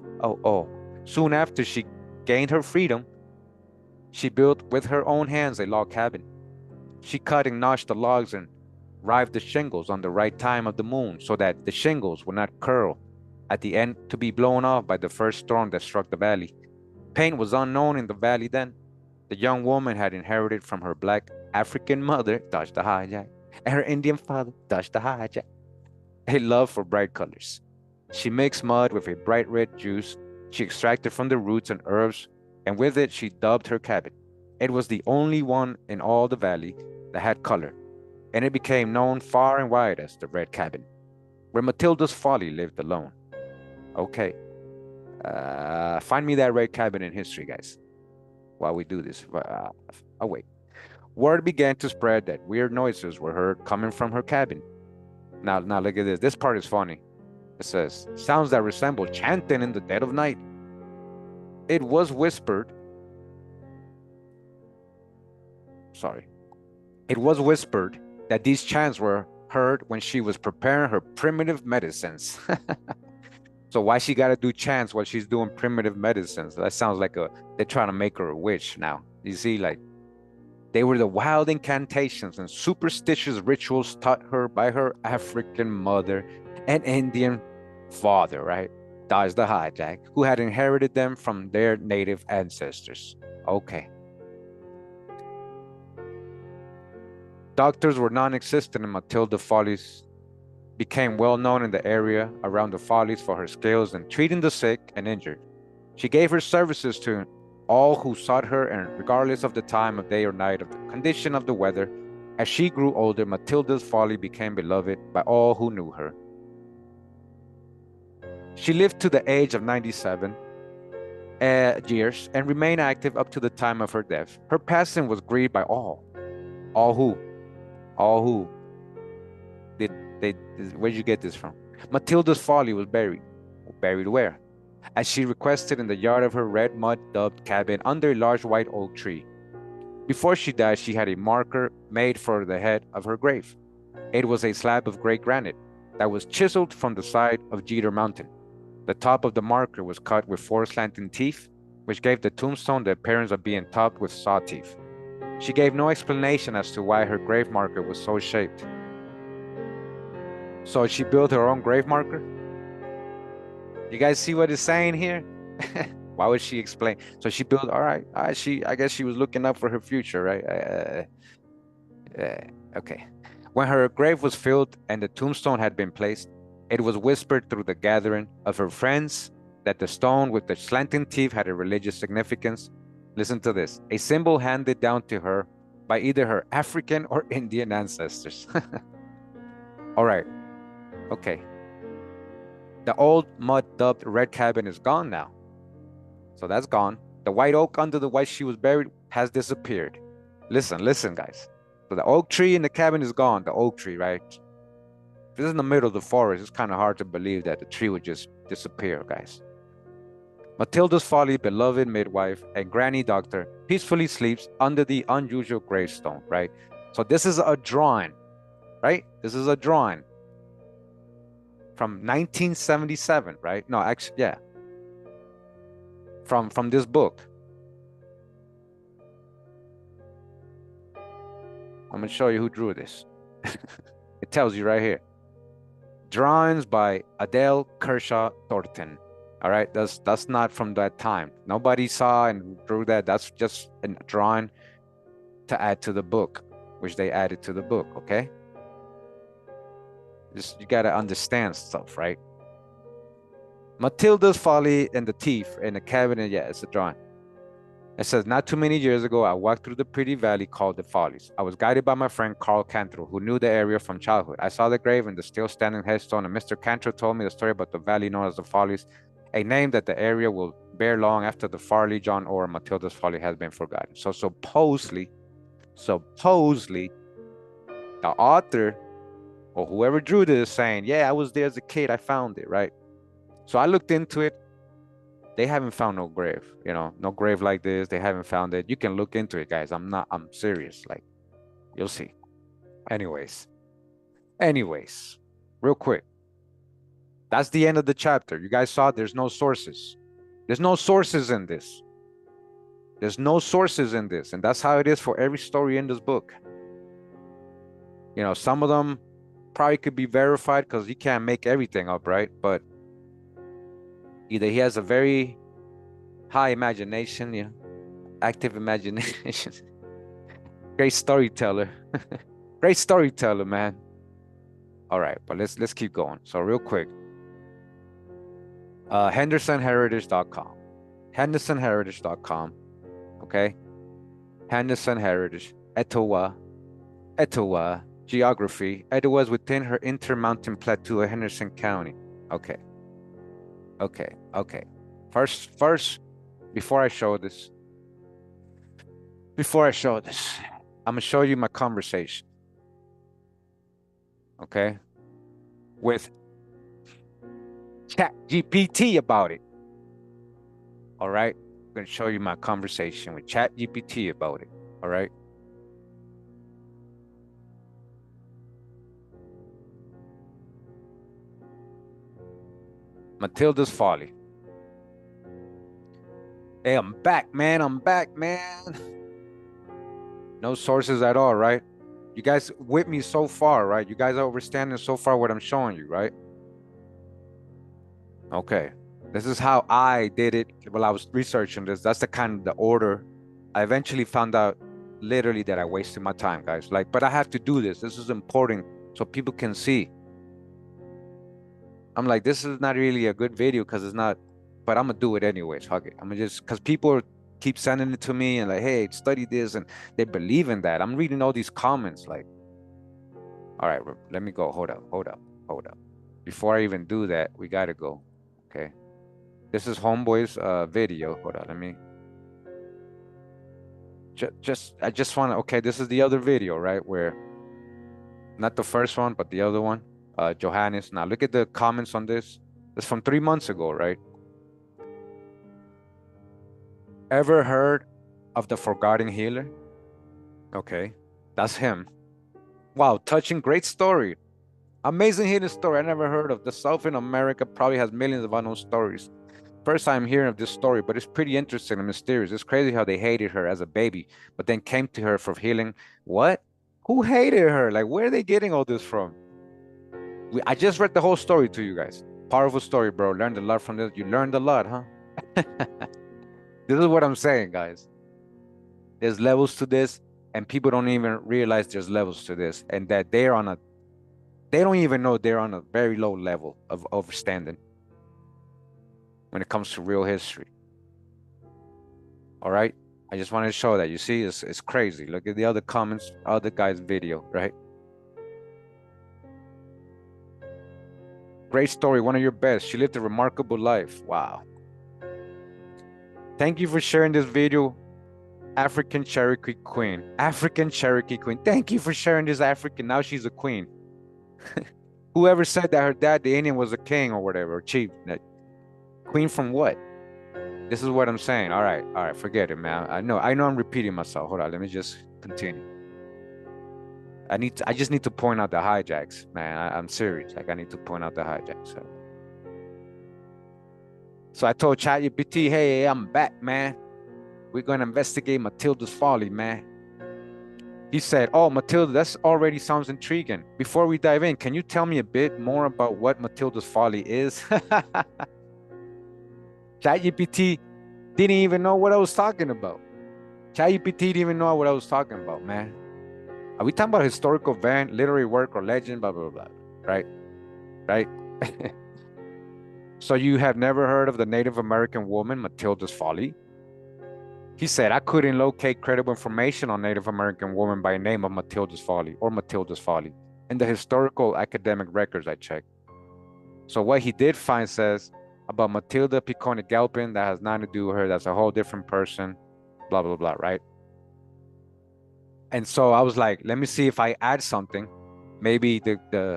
A: Soon after she gained her freedom, she built with her own hands a log cabin. She cut and notched the logs and rived the shingles on the right time of the moon so that the shingles would not curl at the end to be blown off by the first storm that struck the valley. Paint was unknown in the valley then. The young woman had inherited from her black African mother, Dodge the hijack, and her Indian father, Dodge the hijack, a love for bright colors. She mixed mud with a bright red juice she extracted from the roots and herbs, and with it she dubbed her cabin. It was the only one in all the valley that had color, and it became known far and wide as the Red Cabin, where Matilda's Folly lived alone. Okay. Find me that Red Cabin in history, guys, while we do this. I'll wait. Word began to spread that weird noises were heard coming from her cabin. Now look at this. This part is funny. It says, sounds that resemble chanting in the dead of night. It was whispered. It was whispered that these chants were heard when she was preparing her primitive medicines. So why she got to do chants while she's doing primitive medicines? That sounds like they're trying to make her a witch now. You see, like, they were the wild incantations and superstitious rituals taught her by her African mother and Indian father, right? Dodge the hijack, who had inherited them from their native ancestors. Okay. Doctors were non-existent, and Matilda Follies became well known in the area around the Follies for her skills in treating the sick and injured. She gave her services to all who sought her, and regardless of the time of day or night, of the condition of the weather, as she grew older, Matilda's Folly became beloved by all who knew her. She lived to the age of 97 years and remained active up to the time of her death. Her passing was grieved by all. All who? All who? Where'd you get this from? Matilda's Folly was buried. Buried where? As she requested, in the yard of her red mud-daubed cabin under a large white oak tree. Before she died, she had a marker made for the head of her grave. It was a slab of gray granite that was chiseled from the side of Jeter Mountain. The top of the marker was cut with 4 slanting teeth, which gave the tombstone the appearance of being topped with saw teeth. She gave no explanation as to why her grave marker was so shaped. So she built her own grave marker? You guys see what it's saying here? Why would she explain? So she built, all right, I guess she was looking up for her future, right? Okay. When her grave was filled and the tombstone had been placed, it was whispered through the gathering of her friends that the stone with the slanting teeth had a religious significance. Listen to this, a symbol handed down to her by either her African or Indian ancestors. All right, okay. The old mud-daubed red cabin is gone now. So that's gone. The white oak under the white she was buried has disappeared. Listen, guys. So the oak tree in the cabin is gone, the oak tree, right? If this is in the middle of the forest, it's kind of hard to believe that the tree would just disappear, guys. Matilda's Folly, beloved midwife and granny doctor, peacefully sleeps under the unusual gravestone, right? So this is a drawing, right? This is a drawing from 1977, right? No, actually, yeah. From this book. I'm gonna show you who drew this. It tells you right here. Drawings by Adele Kershaw Thornton. All right, that's not from that time. Nobody saw and drew that. That's just a drawing to add to the book, which they added to the book, okay? Just, you gotta understand stuff, right? Matilda's Folly and the teeth in the cabinet, yeah, it's a drawing. It says, not too many years ago, I walked through the pretty valley called the Follies. I was guided by my friend Carl Cantrell, who knew the area from childhood. I saw the grave and the still standing headstone, and Mr. Cantrell told me the story about the valley known as the Follies, a name that the area will bear long after the Farley, John Orr, and Matilda's Folly has been forgotten. So supposedly, the author or whoever drew this is saying, yeah, I was there as a kid, I found it, right? So I looked into it. They haven't found no grave, you know, no grave like this. They haven't found it. You can look into it, guys. I'm serious. Like, you'll see. Anyways, real quick. That's the end of the chapter. You guys saw there's no sources. There's no sources in this. There's no sources in this. And that's how it is for every story in this book. You know, some of them probably could be verified because you can't make everything up, right? But either he has a very high imagination, you know, active imagination. Great storyteller. Great storyteller, man. All right, but let's keep going. So real quick. HendersonHeritage.com. HendersonHeritage.com. Okay. Henderson Heritage. Etowah. Geography. Etowah is within her Intermountain Plateau of Henderson County. Okay. First, before I show this, I'm gonna show you my conversation, okay, with Chat GPT about it. All right, I'm gonna show you my conversation with Chat GPT about it. All right. Matilda's Folly. Hey, I'm back, man. I'm back, man. No sources at all, right? You guys with me so far, right? You guys are understanding so far what I'm showing you, right? Okay. This is how I did it while I was researching this. That's the order. I eventually found out literally that I wasted my time, guys. Like, but I have to do this. This is important so people can see. I'm like, this is not really a good video because it's not, but I'm gonna do it anyways. Hug it. I'm gonna just because people keep sending it to me and like, hey, study this, and they believe in that. I'm reading all these comments, like, all right, let me go. Hold up. Before I even do that, we gotta go. Okay. This is Homeboy's video. Hold on, let me I just want to, okay, this is the other video, right? Where not the first one, but the other one. Johannes. Now look at the comments on this. It's from 3 months ago, right? Ever heard of the Forgotten Healer? Okay, that's him. Wow, touching, great story. Amazing hidden story I never heard of. The South in America probably has millions of unknown stories. First time hearing of this story, but it's pretty interesting and mysterious. It's crazy how they hated her as a baby, but then came to her for healing. What? Who hated her? Like, where are they getting all this from? I just read the whole story to you guys. Powerful story, bro. Learned a lot from this. You learned a lot, huh? This is what I'm saying, guys. There's levels to this, and people don't even realize there's levels to this, and that they don't even know they're on a very low level of understanding when it comes to real history. All right? I just wanted to show that. You see, it's crazy. Look at the other comments, other guy's video, right? Great story, one of your best. She lived a remarkable life. Wow. Thank you for sharing this video, African Cherokee Queen. African Cherokee Queen. Thank you for sharing this African. Now she's a queen. Whoever said that her dad, the Indian, was a king or whatever, or chief. Queen from what? This is what I'm saying. All right, forget it, man. I know I'm repeating myself. Hold on, let me just continue. I just need to point out the hijacks, man. I'm serious. Like, I need to point out the hijacks. So I told ChatGPT, hey, I'm back, man. We're gonna investigate Matilda's Folly, man. He said, oh, Matilda, that already sounds intriguing. Before we dive in, can you tell me a bit more about what Matilda's Folly is? ChatGPT didn't even know what I was talking about. ChatGPT didn't even know what I was talking about, man. Are we talking about historical event, literary work, or legend, blah, blah, blah, right? Right? So you have never heard of the Native American woman, Matilda's Folly? He said, I couldn't locate credible information on Native American woman by name of Matilda's Folly or Matilda's Folly in the historical academic records I checked. So what he did find says about Matilda Piconi Galpin, that has nothing to do with her. That's a whole different person, blah, blah, blah, right? And so I was like, let me see if I add something. Maybe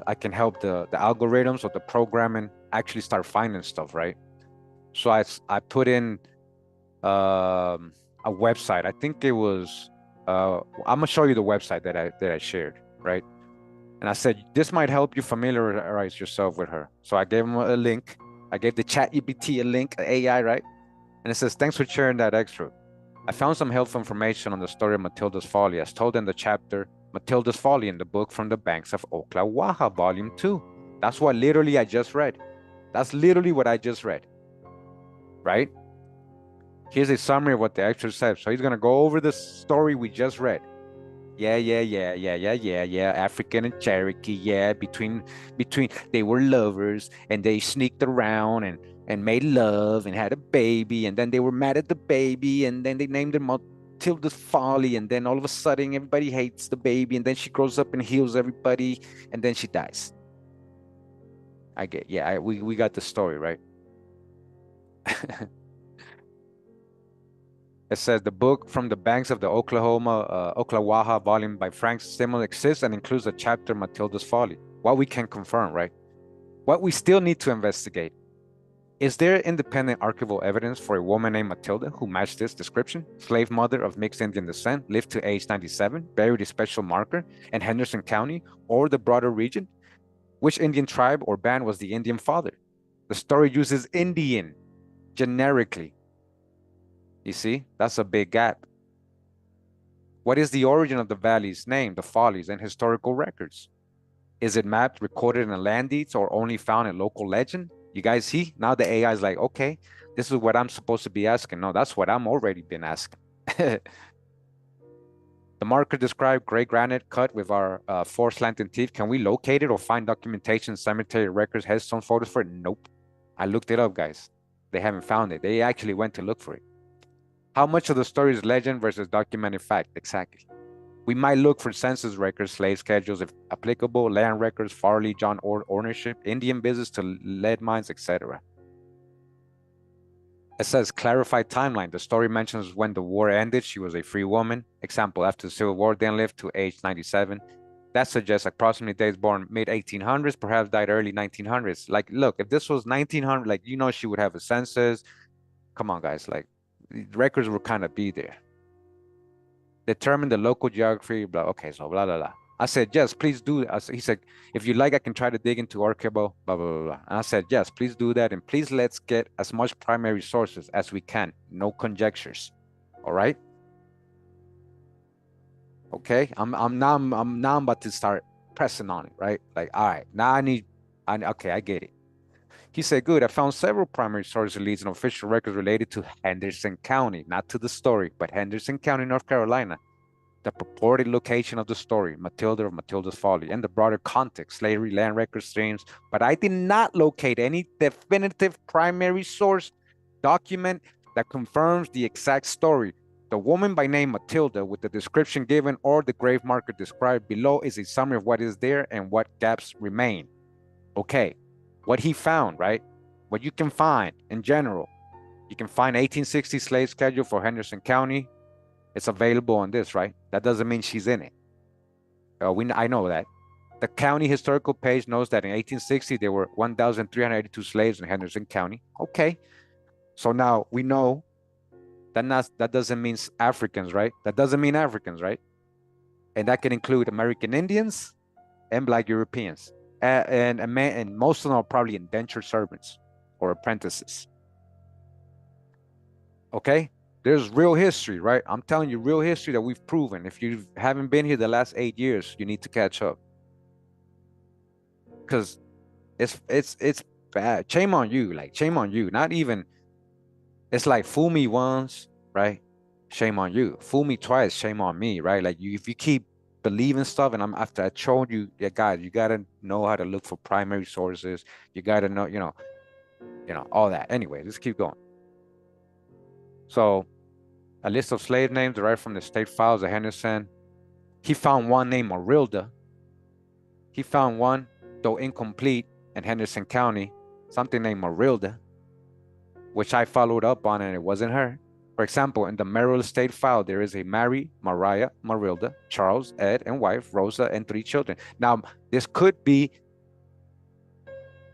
A: I can help the algorithms or the programming actually start finding stuff, right? So I put in a website. I think it was I'm gonna show you the website that I shared, right? And I said, this might help you familiarize yourself with her. So I gave him a link. I gave the ChatGPT a link, AI, right? And it says, thanks for sharing that extra. I found some helpful information on the story of Matilda's Folly as told in the chapter Matilda's Folly in the book From the Banks of Oklawaha, Volume 2. That's what literally I just read. That's literally what I just read, right? Here's a summary of what the extra said. So he's going to go over the story we just read. Yeah. African and Cherokee, yeah. Between they were lovers and they sneaked around and made love and had a baby, and then they were mad at the baby, and then they named her Matilda's Folly, and then all of a sudden everybody hates the baby, and then she grows up and heals everybody, and then she dies. We got the story, right? It says the book From the Banks of the Ocklawaha volume by Frank Stimmel exists and includes a chapter Matilda's Folly. What we can confirm, right? What we still need to investigate. Is there independent archival evidence for a woman named Matilda who matched this description? Slave mother of mixed Indian descent, lived to age 97, buried a special marker in Henderson County or the broader region? Which Indian tribe or band was the Indian father? The story uses Indian generically. You see, that's a big gap. What is the origin of the valley's name, the Follies, in historical records? Is it mapped, recorded in land deeds, or only found in local legend? You guys see? Now the AI is like, okay, this is what I'm supposed to be asking. No, that's what I'm already been asking. The marker described gray granite cut with our four slanting teeth. Can we locate it or find documentation, cemetery records, headstone photos for it? Nope. I looked it up, guys. They haven't found it. They actually went to look for it. How much of the story is legend versus documented fact? Exactly. We might look for census records, slave schedules, if applicable, land records, Farley, John ownership, Indian business to lead mines, etc. It says clarified timeline. The story mentions when the war ended, she was a free woman. Example, after the Civil War, then lived to age 97. That suggests approximately dates born mid 1800s, perhaps died early 1900s. Like, look, if this was 1900, like, you know, she would have a census. Come on, guys, like, the records would kind of be there. Determine the local geography, blah, okay, so blah, blah, blah. I said, yes, please do. He said, if you like, I can try to dig into archival, blah, blah, blah, blah. And I said, yes, please do that. And please let's get as much primary sources as we can. No conjectures. All right. Okay. I'm now about to start pressing on it, right? Like, all right, now okay, I get it. He said, good, I found several primary sources leads and official records related to Henderson County, not to the story, but Henderson County, North Carolina. The purported location of the story, Matilda or Matilda's Folly, and the broader context, slavery, land record streams, but I did not locate any definitive primary source document that confirms the exact story. The woman by name Matilda, with the description given or the grave marker described below, is a summary of what is there and what gaps remain. Okay, what he found, right? What you can find in general, you can find 1860 slave schedule for Henderson County. It's available on this, right? That doesn't mean she's in it. I know that. The county historical page knows that in 1860, there were 1,382 slaves in Henderson County. Okay. So now we know that doesn't mean Africans, right? That doesn't mean Africans, right? And that can include American Indians and Black Europeans. And most of them are probably indentured servants or apprentices. Okay? There's real history, right? I'm telling you, real history that we've proven. If you haven't been here the last 8 years, you need to catch up. Because it's bad. Shame on you, like shame on you. Not even, it's like fool me once, right? Shame on you. Fool me twice, shame on me, right? Like if you keep believing stuff, and after I showed you, yeah, guys, you gotta know how to look for primary sources. You gotta know, all that. Anyway, let's keep going. So, a list of slave names derived from the state files of Henderson. He found one named Matilda. He found one, though incomplete, in Henderson County, something named Matilda, which I followed up on, and it wasn't her. For example, in the Merrill State file, there is a Mary, Mariah, Matilda, Charles, Ed, and wife, Rosa, and 3 children. Now, this could be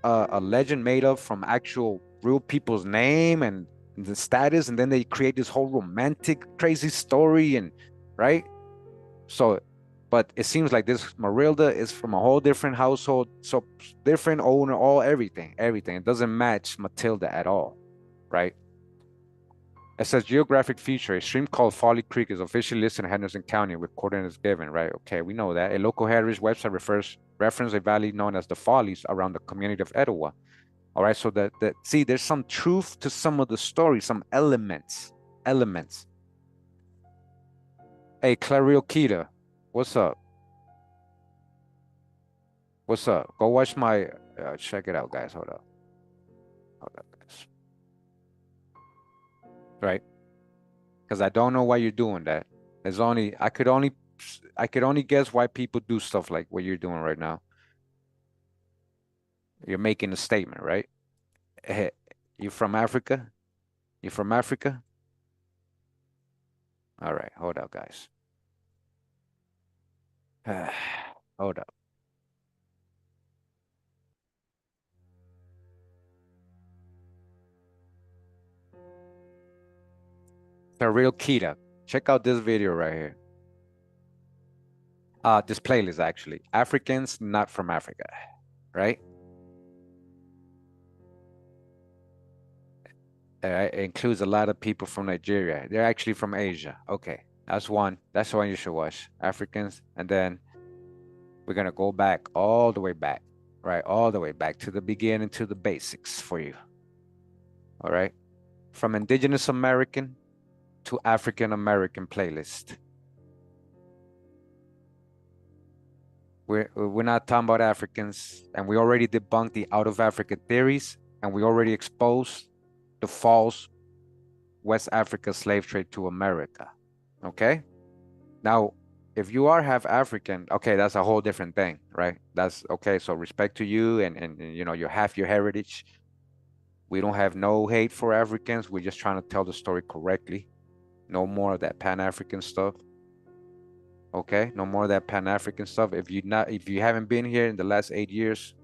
A: a legend made up from actual real people's name and the status, and then they create this whole romantic, crazy story, and right? So, but it seems like this Matilda is from a whole different household, so different owner, everything. It doesn't match Matilda at all, right? It says geographic feature, a stream called Folly Creek is officially listed in Henderson County with coordinates given, right? Okay, we know that. A local heritage website reference a valley known as the Follies around the community of Etowah. All right, so see, there's some truth to some of the story, some elements. Hey, Clarioquita, what's up? What's up? Go watch my, check it out, guys. Hold up, guys. Right? Because I don't know why you're doing that. I could only guess why people do stuff like what you're doing right now. You're making a statement, right? Hey, you from Africa? You from Africa? All right, hold up, guys. Hold up. The real Kita. Check out this video right here. This playlist actually. Africans not from Africa, right? It includes a lot of people from Nigeria. They're actually from Asia. Okay, that's one. That's one you should watch. Africans, and then we're gonna go back all the way back, right? All the way back to the beginning, to the basics for you. All right, from Indigenous American to African American playlist. We're not talking about Africans, and we already debunked the out of Africa theories, and we already exposed the false West Africa slave trade to America. Okay? Now, if you are half African, okay, that's a whole different thing, right? That's okay. So respect to you, and you know, you have your heritage. We don't have no hate for Africans. We're just trying to tell the story correctly. No more of that Pan-African stuff. Okay, no more of that Pan-African stuff. If you haven't been here in the last 8 years,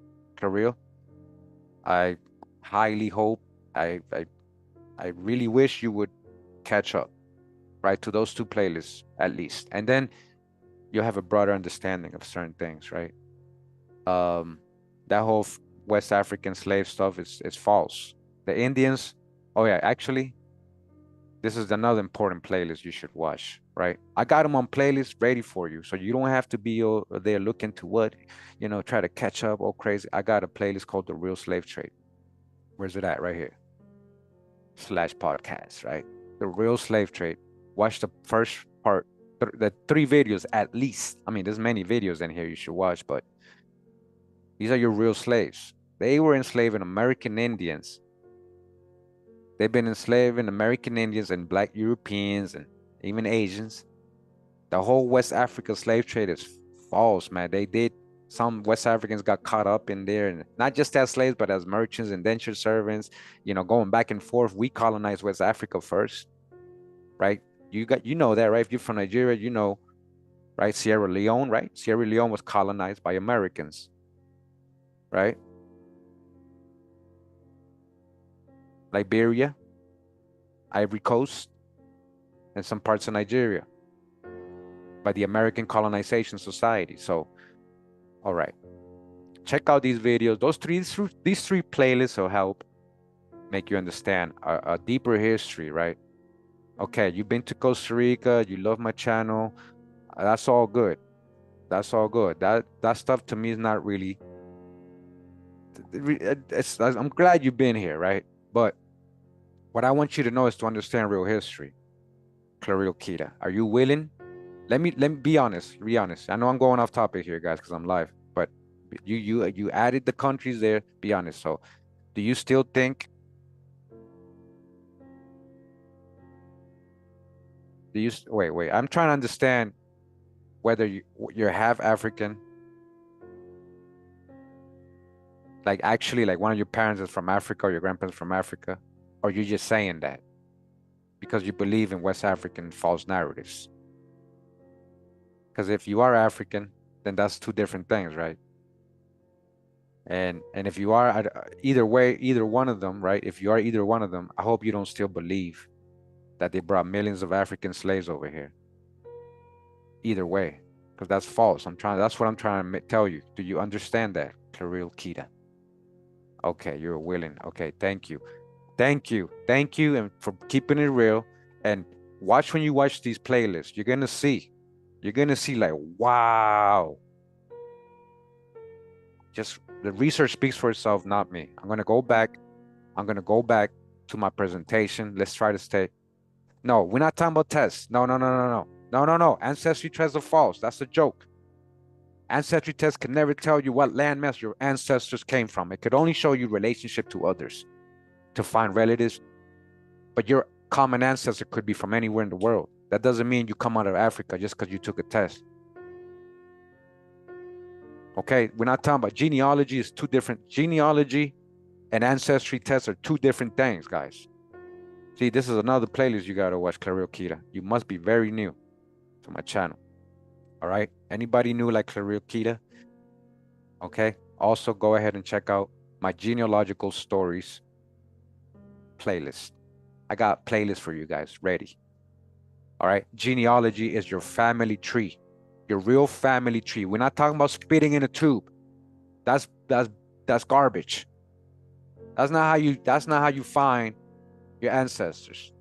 A: Kirill, I highly hope, I really wish you would catch up, right, to those two playlists at least, and then you'll have a broader understanding of certain things, right? That whole West African slave stuff is false. The Indians, oh yeah, actually, this is another important playlist you should watch, right? I got them on playlist ready for you, so you don't have to be there looking to what, you know, try to catch up all crazy. I got a playlist called The Real Slave Trade. Where's it at? Right here. /podcast, right? The Real Slave Trade. Watch the first part, the 3 videos at least. I mean, there's many videos in here you should watch, but these are your real slaves. They were enslaving American Indians. They've been enslaving American Indians and Black Europeans and even Asians. The whole West Africa slave trade is false, man. They did. Some West Africans got caught up in there, and not just as slaves, but as merchants, indentured servants, you know, going back and forth. We colonized West Africa first, right? You know that, right? If you're from Nigeria, you know, right? Sierra Leone, right? Sierra Leone was colonized by Americans, right? Liberia, Ivory Coast, and some parts of Nigeria by the American Colonization Society. So, all right, check out these videos. These three playlists will help make you understand a deeper history, right? Okay, you've been to Costa Rica, you love my channel. That's all good. That's all good. That stuff to me is not really. I'm glad you've been here, right? But what I want you to know is to understand real history. Claril Kita, are you willing? Let me be honest. Be honest. I know I'm going off topic here, guys, because I'm live. But you added the countries there. Be honest. So, do you still think? Do you wait? I'm trying to understand whether you're half African, like actually, like one of your parents is from Africa or your grandparents from Africa, or you're just saying that because you believe in West African false narratives. Because if you are African, then that's two different things, right? And if you are either way, either one of them, right? If you are either one of them, I hope you don't still believe that they brought millions of African slaves over here. Either way, because that's false. That's what I'm trying to tell you. Do you understand that, Kirill Kita? Okay, you're willing. Okay, thank you. Thank you. Thank you, and for keeping it real. And watch when you watch these playlists. You're gonna see like, wow. Just the research speaks for itself, not me. I'm gonna go back to my presentation. Let's try to stay. No, we're not talking about tests. No. Ancestry tests are false. That's a joke. Ancestry tests can never tell you what landmass your ancestors came from. It could only show you relationship to others, to find relatives. But your common ancestor could be from anywhere in the world. That doesn't mean you come out of Africa just because you took a test. Okay, we're not talking about genealogy. Is two different. Genealogy and ancestry tests are two different things, guys. See, this is another playlist you gotta watch, Clarioquita. You must be very new to my channel. All right. Anybody new like Clarioquita? Okay. Also, go ahead and check out my genealogical stories playlist. I got playlists for you guys ready. All right. Genealogy is your family tree, your real family tree. We're not talking about spitting in a tube. That's garbage. That's not how you find your ancestors.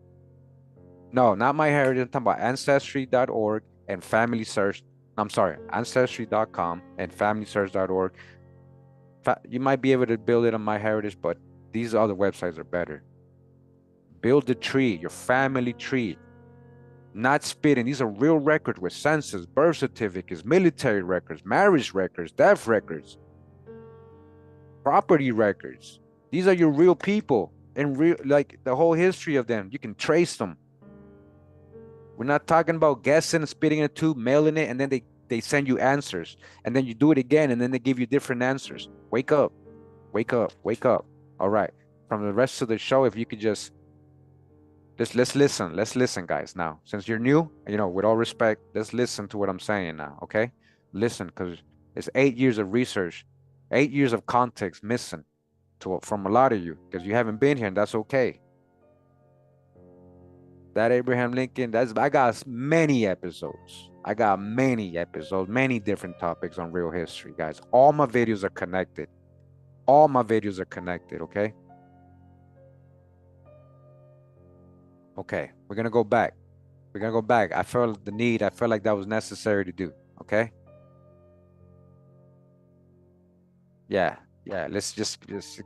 A: No, not my heritage. I'm talking about ancestry.org and family search. I'm sorry, ancestry.com and familysearch.org. You might be able to build it on my heritage, but these other websites are better. Build the tree, your family tree. Not spitting. These are real records with census, birth certificates, military records, marriage records, death records, property records. These are your real people and real, like the whole history of them. You can trace them. We're not talking about guessing, spitting in a tube, mailing it, and then they send you answers. And then you do it again, and then they give you different answers. Wake up. Wake up. Wake up. All right. From the rest of the show, if you could just let's listen. Let's listen, guys. Now, since you're new, with all respect, let's listen to what I'm saying now, okay? Listen, because it's 8 years of research, 8 years of context missing from a lot of you, because you haven't been here, and that's okay. That Abraham Lincoln, I got many episodes. Many different topics on real history, guys. All my videos are connected. Okay? Okay, we're gonna go back. I felt like that was necessary to do, okay? Yeah, let's just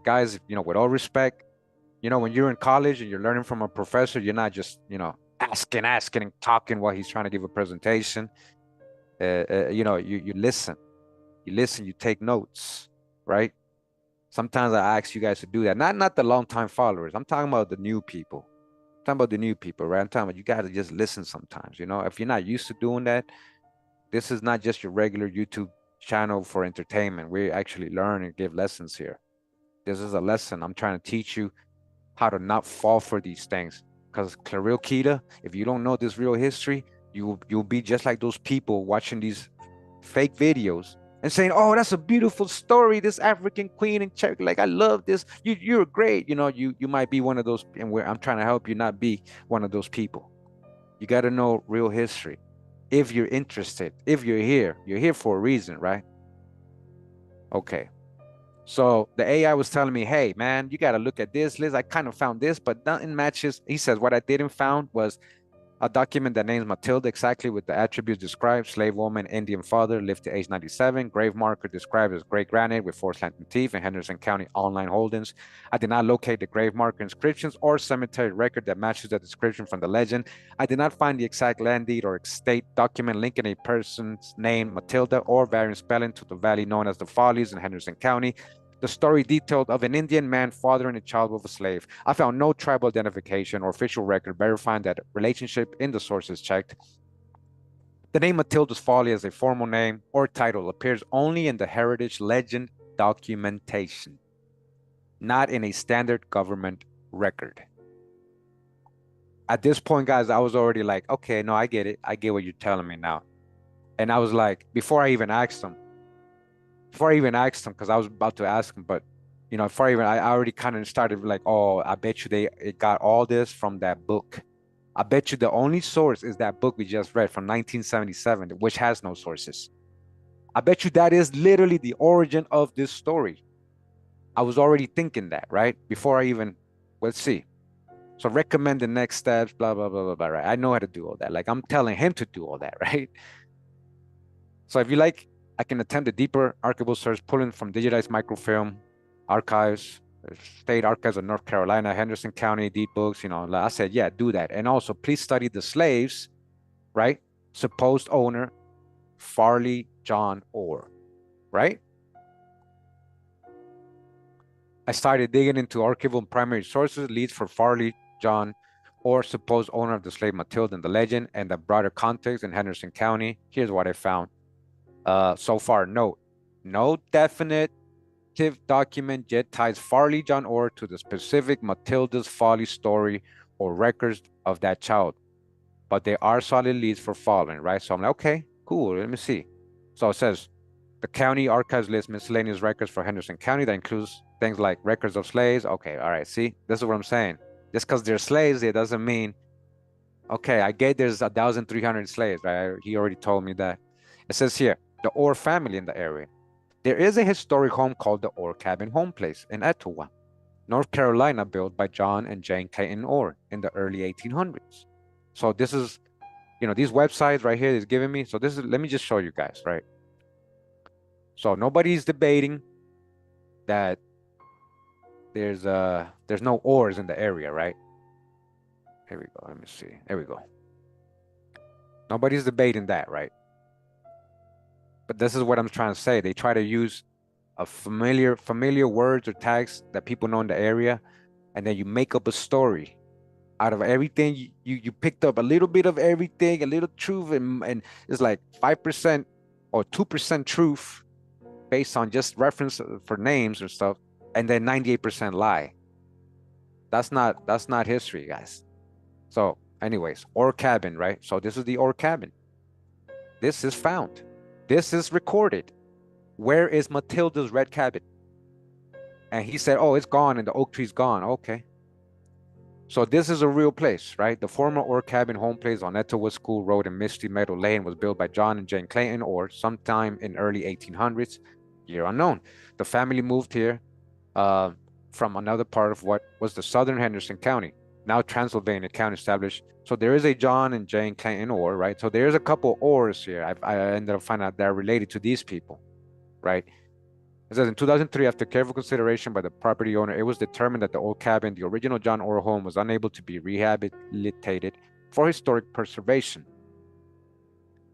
A: guys, with all respect, when you're in college and you're learning from a professor, you're not just, asking and talking while he's trying to give a presentation. You listen, you take notes, right? Sometimes I ask you guys to do that. Not the long time followers. I'm talking about the new people. Right? I'm talking about you got to just listen sometimes. If you're not used to doing that, this is not just your regular YouTube channel for entertainment. We actually learn and give lessons here. This is a lesson. I'm trying to teach you how to not fall for these things. Because Clarioquita, if you don't know this real history, you'll be just like those people watching these fake videos and saying, "Oh, that's a beautiful story. This African queen in Cherokee, like I love this. You're great." You might be one of those, and I'm trying to help you not be one of those people. You got to know real history. If you're interested, if you're here for a reason, right? Okay. So the AI was telling me, "Hey, man, you got to look at this list. I kind of found this, but nothing matches." He says, "What I didn't found was a document that names Matilda exactly with the attributes described: slave woman, Indian father, lived to age 97, grave marker described as great granite with 4 slanting teeth in Henderson County online holdings. I did not locate the grave marker inscriptions or cemetery record that matches the description from the legend. I did not find the exact land deed or estate document linking a person's name, Matilda, or variant spelling to the valley known as the Follies in Henderson County. The story detailed of an Indian man fathering a child with a slave. I found no tribal identification or official record verifying that relationship in the sources checked. The name Matilda's Folly as a formal name or title appears only in the heritage legend documentation, not in a standard government record." At this point, guys, I was already like, okay, no, I get it. I get what you're telling me now. And I was like, before I even asked him, because I was about to ask him, but I already kind of started like, oh, I bet you it got all this from that book. I bet you the only source is that book we just read from 1977, which has no sources. I bet you that is literally the origin of this story. I was already thinking that, right? Before I even, let's see. So recommend the next steps, blah, blah, blah, blah, blah, right? I know how to do all that. Like I'm telling him to do all that, right? So if you like, I can attempt a deeper archival search, pulling from digitized microfilm archives, state archives of North Carolina, Henderson County, deed books. I said, yeah, do that. And also, please study the slaves, right? Supposed owner, Farley John Orr, right? I started digging into archival and primary sources, leads for Farley John Orr, supposed owner of the slave Matilda in the legend, and the broader context in Henderson County. Here's what I found. So far, no definitive document yet ties Farley John Orr to the specific Matilda's Folly story or records of that child, but there are solid leads for following, right? So I'm like, okay, cool, let me see. So it says, the county archives list miscellaneous records for Henderson County that includes things like records of slaves. Okay, all right, see, this is what I'm saying. Just because they're slaves, it doesn't mean, okay, I get there's 1,300 slaves, right? He already told me that. It says here, the Orr family in the area. There is a historic home called the Orr Cabin Home Place in Etowah, North Carolina, built by John and Jane Clayton Orr in the early 1800s. So this is, these websites right here is giving me. So this is, let me just show you guys, right? So nobody's debating that there's no Orrs in the area, right? Here we go. Let me see. There we go. Nobody's debating that, right? But this is what I'm trying to say. They try to use a familiar words or tags that people know in the area, and then you make up a story out of everything. You picked up a little bit of everything, a little truth, and it's like 5% or 2% truth based on just reference for names or stuff, and then 98% lie. That's not history, guys. So anyways, Orr Cabin, right? So this is the Orr Cabin. This is found. This is recorded. Where is Matilda's red cabin? And he said, oh, it's gone and the oak tree's gone. Okay. So this is a real place, right? The former Orr Cabin home place on Etowah School Road in Misty Meadow Lane was built by John and Jane Clayton Orr sometime in early 1800s, year unknown. The family moved here from another part of what was the southern Henderson County, now Transylvania County, established. So there is a John and Jane Clayton Orr, right? So there's a couple Orrs here. I ended up finding out they're related to these people, right? It says in 2003, after careful consideration by the property owner, it was determined that the old cabin, the original John Orr home, was unable to be rehabilitated for historic preservation.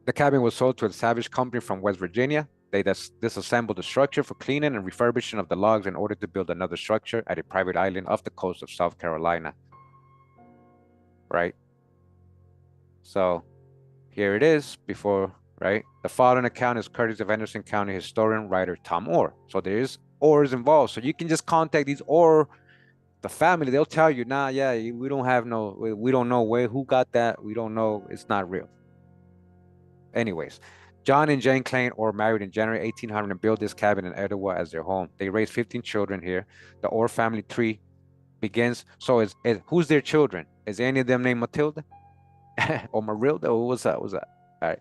A: The cabin was sold to a Savage company from West Virginia. They disassembled the structure for cleaning and refurbishing of the logs in order to build another structure at a private island off the coast of South Carolina. Right? So here it is before, right? The following account is courtesy of Henderson County historian writer Tom Orr. So there is Orrs involved. So you can just contact these Orr, the family. They'll tell you, nah, yeah, we don't know who got that. We don't know. It's not real. Anyways, John and Jane Clayton Orr married in January 1800 and built this cabin in Etowah as their home. They raised 15 children here. The Orr family tree begins. So who's their children? Is any of them named Matilda or Marilda? Or what's that? All right.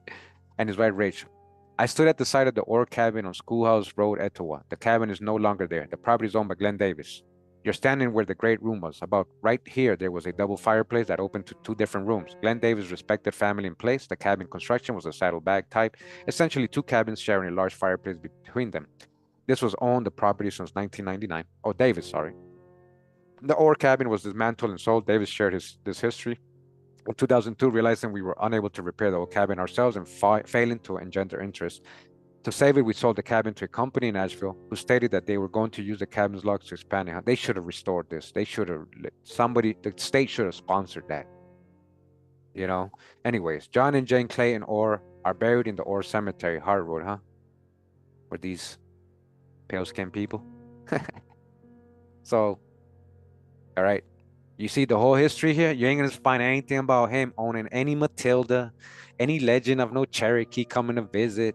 A: And his wife Rachel. I stood at the side of the Orr cabin on Schoolhouse Road, Etowah. The cabin is no longer there. The property is owned by Glenn Davis. You're standing where the great room was. About right here, there was a double fireplace that opened to two different rooms. Glenn Davis' respected family in place. The cabin construction was a saddlebag type, essentially two cabins sharing a large fireplace between them. This was owned the property since 1999. Oh, Davis, sorry. The Orr cabin was dismantled and sold. Davis shared this history. In 2002, realizing we were unable to repair the old cabin ourselves and failing to engender interest. To save it, we sold the cabin to a company in Nashville who stated that they were going to use the cabin's logs to expand it. They should have restored this. They should have, the state should have sponsored that. Anyways, John and Jane Clayton Orr are buried in the Orr Cemetery, Hardwood, huh? Were these pale skinned people? So, all right. You see the whole history here? You ain't gonna find anything about him owning any Matilda, any legend of no Cherokee coming to visit.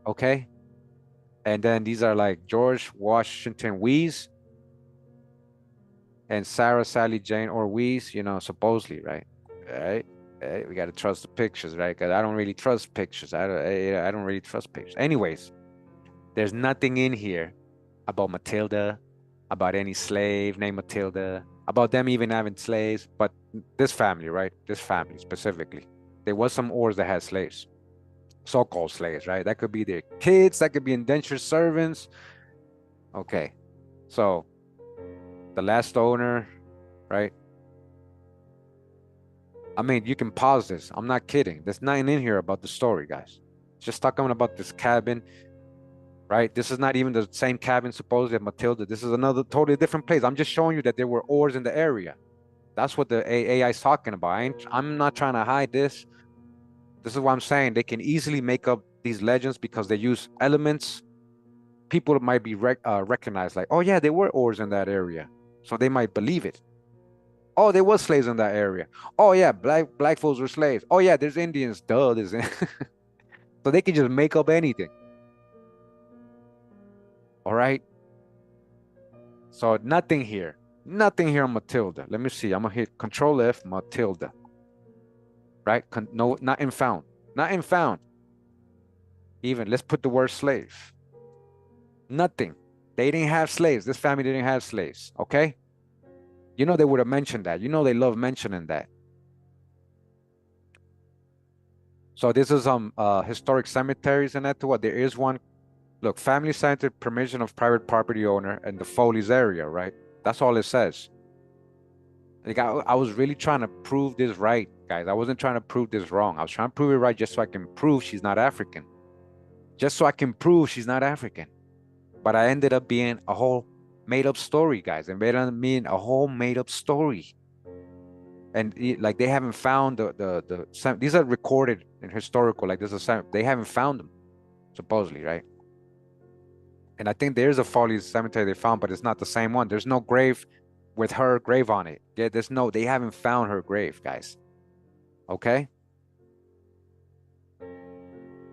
A: Okay. And then these are like George Washington Wees and Sarah Sally Jane or Wees, supposedly, right? All right. We got to trust the pictures, right? Because I don't really trust pictures. I don't really trust pictures. Anyways, there's nothing in here about Matilda, about any slave named Matilda, about them even having slaves. But this family, right? This family specifically, there was some Orrs that had slaves. So-called slaves, right? That could be their kids, that could be indentured servants. Okay, so the last owner, right? I mean, you can pause this. I'm not kidding. There's nothing in here about the story, guys. Just talking about this cabin, right? This is not even the same cabin supposedly at Matilda. This is another totally different place. I'm just showing you that there were Orrs in the area. That's what the AI is talking about. I'm not trying to hide this. This is what I'm saying. They can easily make up these legends because they use elements. People might be recognized like, oh yeah, there were Orrs in that area. So they might believe it. Oh, there was slaves in that area. Oh yeah, black folks were slaves. Oh yeah, there's Indians. Duh, there's so they can just make up anything. All right. So nothing here. Nothing here on Matilda. Let me see. I'm gonna hit Control F, Matilda. Right? No, not in found. Not in found. Even let's put the word slave. Nothing. They didn't have slaves. This family didn't have slaves. Okay. You know they would have mentioned that. You know they love mentioning that. So this is historic cemeteries in Etowah. There is one. Look, family-centered permission of private property owner in the Follies area, right? That's all it says. Like I was really trying to prove this right, guys. I wasn't trying to prove this wrong. I was trying to prove it right just so I can prove she's not African. Just so I can prove she's not African. But I ended up being a whole made-up story, guys. And made up being a whole made-up story. And like they haven't found these are recorded and historical. Like this is they haven't found them, supposedly, right? And I think there's a Follies cemetery they found, but it's not the same one. There's no grave with her grave on it. Yeah, they haven't found her grave, guys. Okay?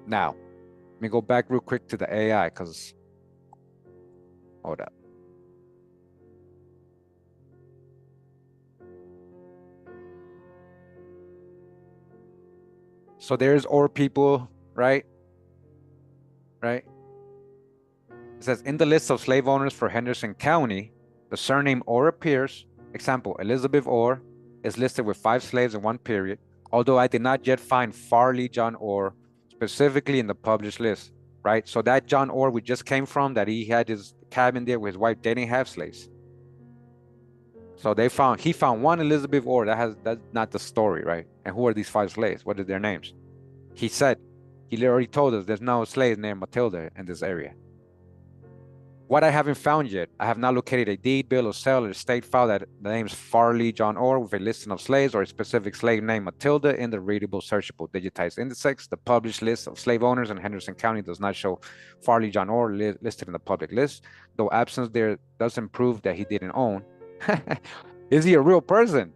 A: Now, let me go back real quick to the AI, because, hold up. So there's Or people, right? Right? It says, in the list of slave owners for Henderson County, the surname Orr appears. Example, Elizabeth Orr is listed with 5 slaves in one period, although I did not yet find Farley John Orr specifically in the published list, right? So that John Orr we just came from, that he had his cabin there with his wife, they didn't have slaves. So he found one Elizabeth Orr. That's not the story, right? And who are these 5 slaves? What are their names? He already told us there's no slaves named Matilda in this area. What I haven't found yet, I have not located a deed, bill of sale, or estate file that the names Farley John Orr with a listing of slaves or a specific slave named Matilda in the readable, searchable, digitized index. The published list of slave owners in Henderson County does not show Farley John Orr listed in the public list, though absence there doesn't prove that he didn't own. Is he a real person?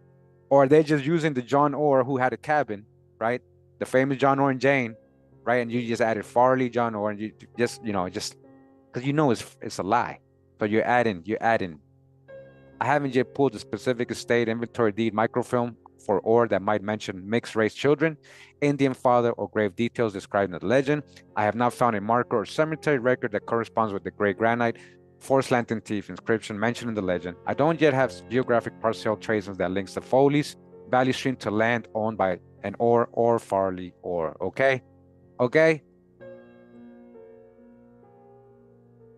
A: Or are they just using the John Orr who had a cabin, right? The famous John Orr and Jane, right? And you just added Farley John Orr, and you just, because it's a lie. So you're adding. I haven't yet pulled the specific estate inventory deed microfilm for Orr that might mention mixed race children, Indian father, or grave details described in the legend. I have not found a marker or cemetery record that corresponds with the great granite forced lantern thief inscription mentioned in the legend. I don't yet have geographic parcel traces that links the Follies Valley Stream to land owned by an Orr or Farley Orr. Okay?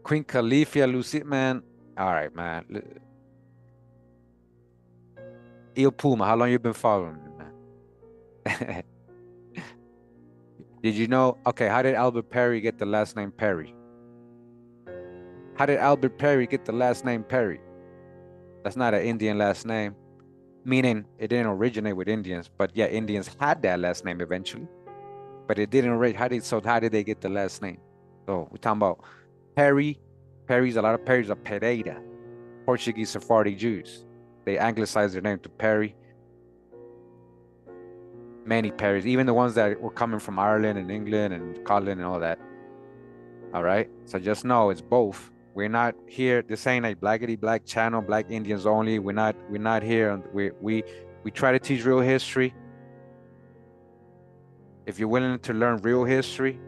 A: Queen Califia, Lucy, man. All right, man. Il Puma, how long you been following me, man? Did you know? Okay, how did Albert Perry get the last name Perry? How did Albert Perry get the last name Perry? That's not an Indian last name, meaning it didn't originate with Indians, but yeah, Indians had that last name eventually, but it didn't originate. How did they get the last name? So we're talking about Perry's, a lot of Perry's are Pereira, Portuguese Sephardic Jews. They anglicized their name to Perry. Many Perrys, even the ones that were coming from Ireland and England and Scotland and all that. All right, so just know it's both. We're not here. This ain't a blackity black channel, Black Indians only. We're not here. We try to teach real history. If you're willing to learn real history,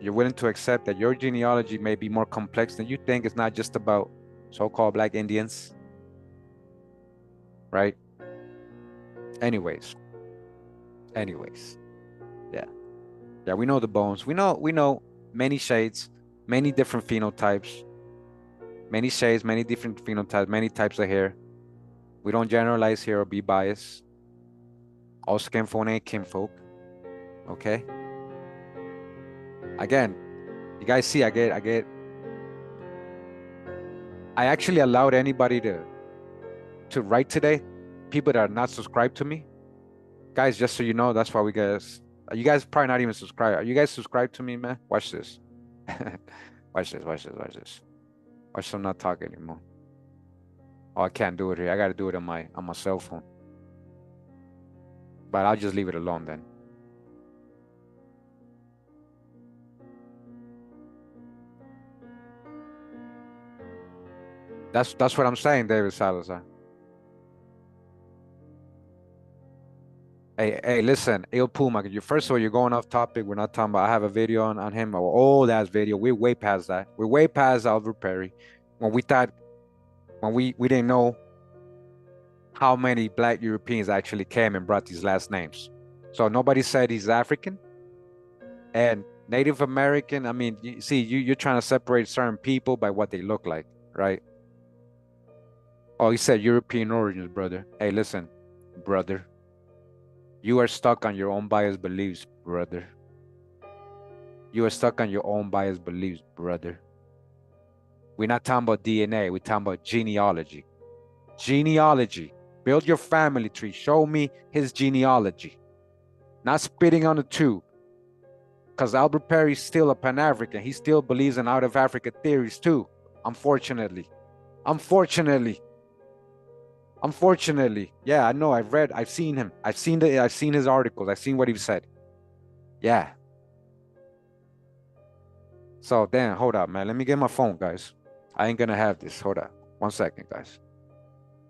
A: you're willing to accept that your genealogy may be more complex than you think. It's not just about so-called Black Indians, right? Anyways, yeah, we know the bones. We know many shades, many different phenotypes, many shades, many different phenotypes, many types of hair. We don't generalize here or be biased. All skinfolk ain't kinfolk, okay? Again, you guys see, I actually allowed anybody to write today, people that are not subscribed to me. Guys, just so you know, that's why you guys probably not even subscribed. Are you guys subscribed to me, man? Watch this. Watch this. Watch them not talk anymore. Oh, I can't do it here. I gotta do it on my cell phone. But I'll just leave it alone then. That's what I'm saying, David Salazar. Hey, listen, Il Puma, first of all, you're going off topic. We're not talking about, I have a video on him, an old ass video. We're way past that. We're way past Albert Perry. When we didn't know how many black Europeans actually came and brought these last names. So nobody said he's African. And Native American, I mean, you're trying to separate certain people by what they look like, right? Oh, he said European origins, brother. Hey, listen, brother. You are stuck on your own biased beliefs, brother. You are stuck on your own biased beliefs, brother. We're not talking about DNA. We're talking about genealogy. Genealogy. Build your family tree. Show me his genealogy. Not spitting on the tube. Because Albert Perry's still a Pan-African. He still believes in out-of-Africa theories too. Unfortunately. Yeah, I know. I've seen him. I've seen his articles. I've seen what he said. Yeah. So then, hold up, man. Let me get my phone, guys. I ain't gonna have this. Hold up. 1 second, guys.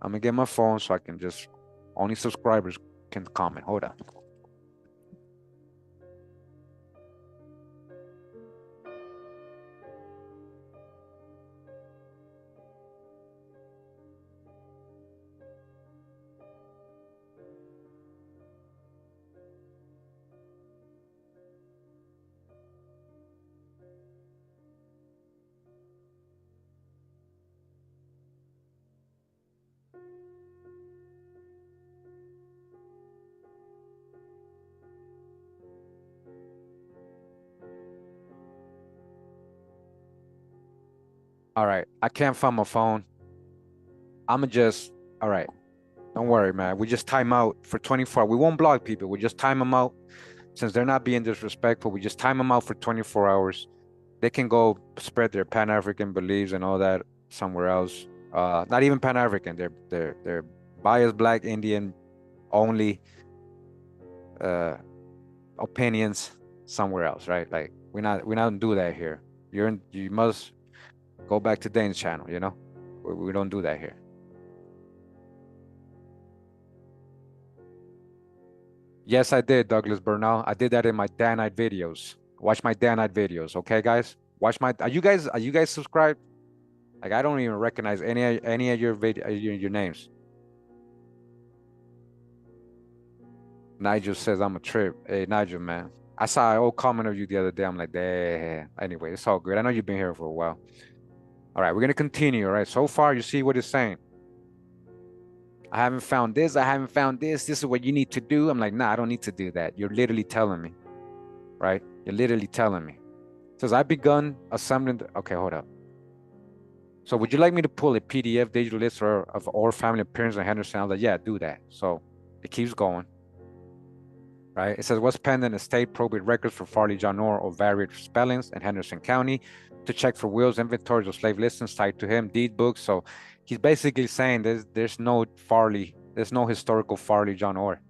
A: I'm gonna get my phone so I can just, only subscribers can comment. Hold up. All right. I can't find my phone. I'ma just, all right. Don't worry, man. We just time out for 24. We won't block people. We just time them out. Since they're not being disrespectful, we just time them out for 24 hours. They can go spread their Pan-African beliefs and all that somewhere else. Not even Pan-African. They're biased Black Indian only opinions somewhere else, right? Like we not do that here. You must go back to Dane's channel, you know? We don't do that here. Yes, I did, Douglas Bernal. I did that in my Danite videos. Watch my Danite videos, okay, guys? Watch my. Are you guys subscribed? Like I don't even recognize any of your your names. Nigel says I'm a trip. Hey, Nigel, man. I saw an old comment of you the other day. I'm like, damn. Anyway, it's all good. I know you've been here for a while. All right, we're gonna continue. All right. So far, you see what it's saying. I haven't found this. I haven't found this. This is what you need to do. I'm like, nah, I don't need to do that. You're literally telling me, right? You're literally telling me. It says I've begun assembling. Okay, hold up. So would you like me to pull a PDF digital list of all family appearances in Henderson? I was like, yeah, do that. So it keeps going. Right? It says what's pending estate probate records for Farley John Orr of varied spellings in Henderson County to check for wills, inventories of slave listings tied to him, deed books. So he's basically saying there's no Farley, there's no historical Farley John Orr.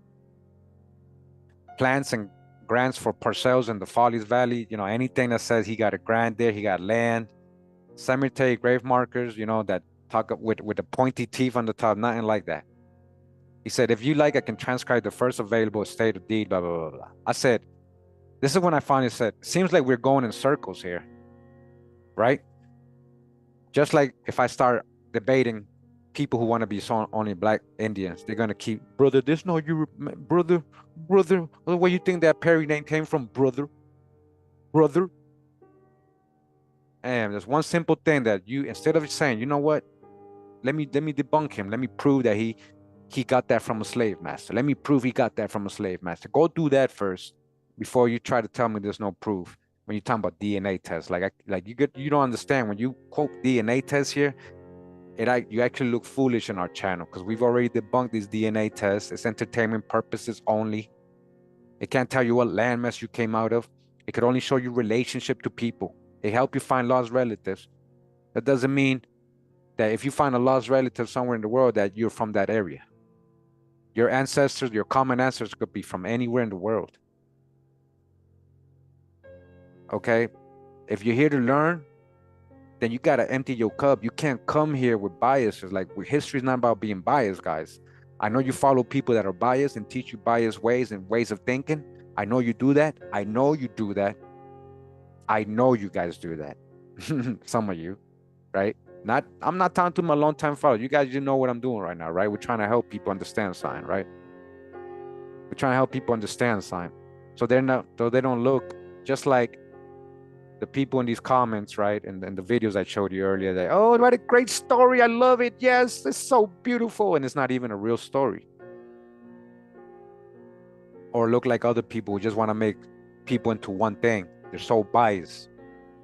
A: Plans and grants for parcels in the Follies Valley, you know, anything that says he got a grant there, he got land, cemetery grave markers, you know, that talk with the pointy teeth on the top, nothing like that. He said, if you like, I can transcribe the first available estate of deed, blah, blah, blah, blah. I said, this is when I finally said, seems like we're going in circles here, right? Just like if I start debating people who want to be only Black Indians, they're going to keep, brother, this no Europe, brother, where you think that Perry name came from, brother? And there's one simple thing that you, instead of saying, you know what, let me debunk him, let me prove that he got that from a slave master. Let me prove he got that from a slave master. Go do that first before you try to tell me there's no proof. When you're talking about DNA tests, you don't understand when you quote DNA tests here, you actually look foolish in our channel because we've already debunked these DNA tests. It's entertainment purposes only. It can't tell you what landmass you came out of. It could only show you relationship to people. It help you find lost relatives. That doesn't mean that if you find a lost relative somewhere in the world that you're from that area. Your ancestors, your common ancestors could be from anywhere in the world. Okay? If you're here to learn, then you got to empty your cup. You can't come here with biases. Like, history is not about being biased, guys. I know you follow people that are biased and teach you biased ways and ways of thinking. I know you do that. I know you do that. I know you guys do that. Some of you, right? I'm not talking to my long-time followers. You guys, you know what I'm doing right now, right? We're trying to help people understand sign, right? We're trying to help people understand sign. So they don't look just like the people in these comments, right? And the videos I showed you earlier, they, oh, what a great story. I love it. Yes, it's so beautiful. And it's not even a real story. Or look like other people who just want to make people into one thing. They're so biased.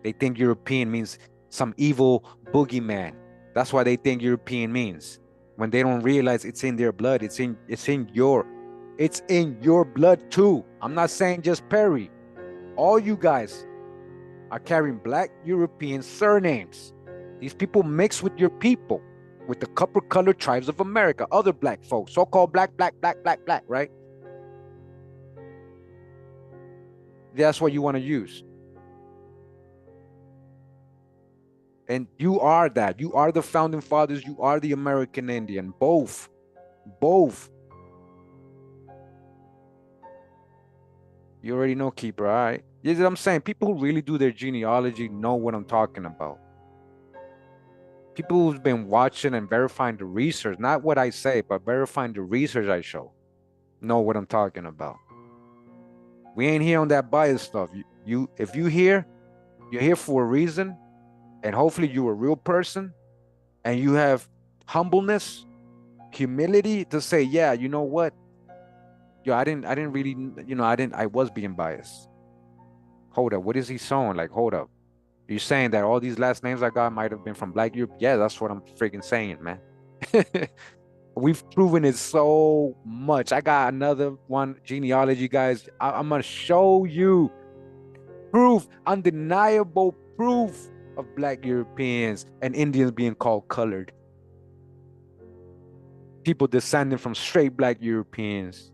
A: They think European means some evil boogeyman. That's what they think European means. When they don't realize it's in their blood. It's in your blood too. I'm not saying just Perry. All you guys are carrying black European surnames. These people mix with your people, with the copper-colored tribes of America, other black folks, so-called black, right? That's what you want to use. And you are that. You are the founding fathers. You are the American Indian. Both. You already know, Keeper, all right? You know what I'm saying? People who really do their genealogy know what I'm talking about. People who've been watching and verifying the research, not what I say, but verifying the research I show, know what I'm talking about. We ain't here on that bias stuff. If you're here for a reason, and hopefully you're a real person, and you have humbleness, humility to say, yeah, you know what? Yo, I didn't really, I was being biased. Hold up, what is he showing? Like, hold up. You're saying that all these last names I got might have been from Black Europe? Yeah, that's what I'm freaking saying, man. We've proven it so much. I got another one, genealogy, guys. I'm going to show you proof, undeniable proof of Black Europeans and Indians being called colored. People descending from straight Black Europeans.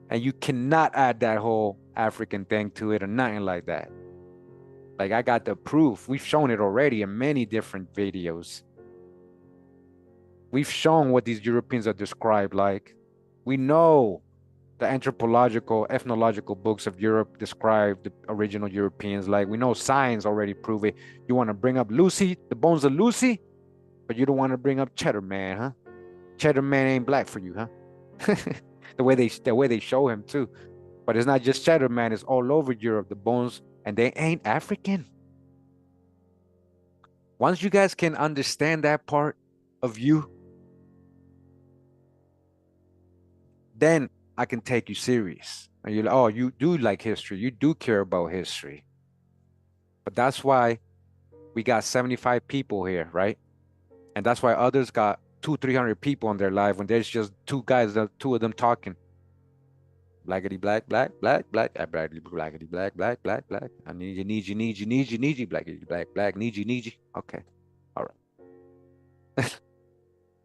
A: And you cannot add that whole African thing to it or nothing like that. Like, I got the proof. We've shown it already in many different videos. We've shown what these Europeans are described like. We know the anthropological, ethnological books of Europe describe the original Europeans like. We know science already prove it. You want to bring up Lucy, the bones of Lucy, but you don't want to bring up Cheddar Man, huh? Cheddar Man ain't black for you, huh? the way they show him too. But it's not just Cheddar Man, it's all over Europe, the bones, and they ain't African. Once you guys can understand that part of you, then I can take you serious. And you're like, oh, you do like history. You do care about history. But that's why we got 75 people here, right? And that's why others got 200-300 people in their life when there's just two guys, two of them talking. Blackity black, black, black, black, blackity blackity black, black, black, black. I need you, blackity black, black, need you. Okay. All right.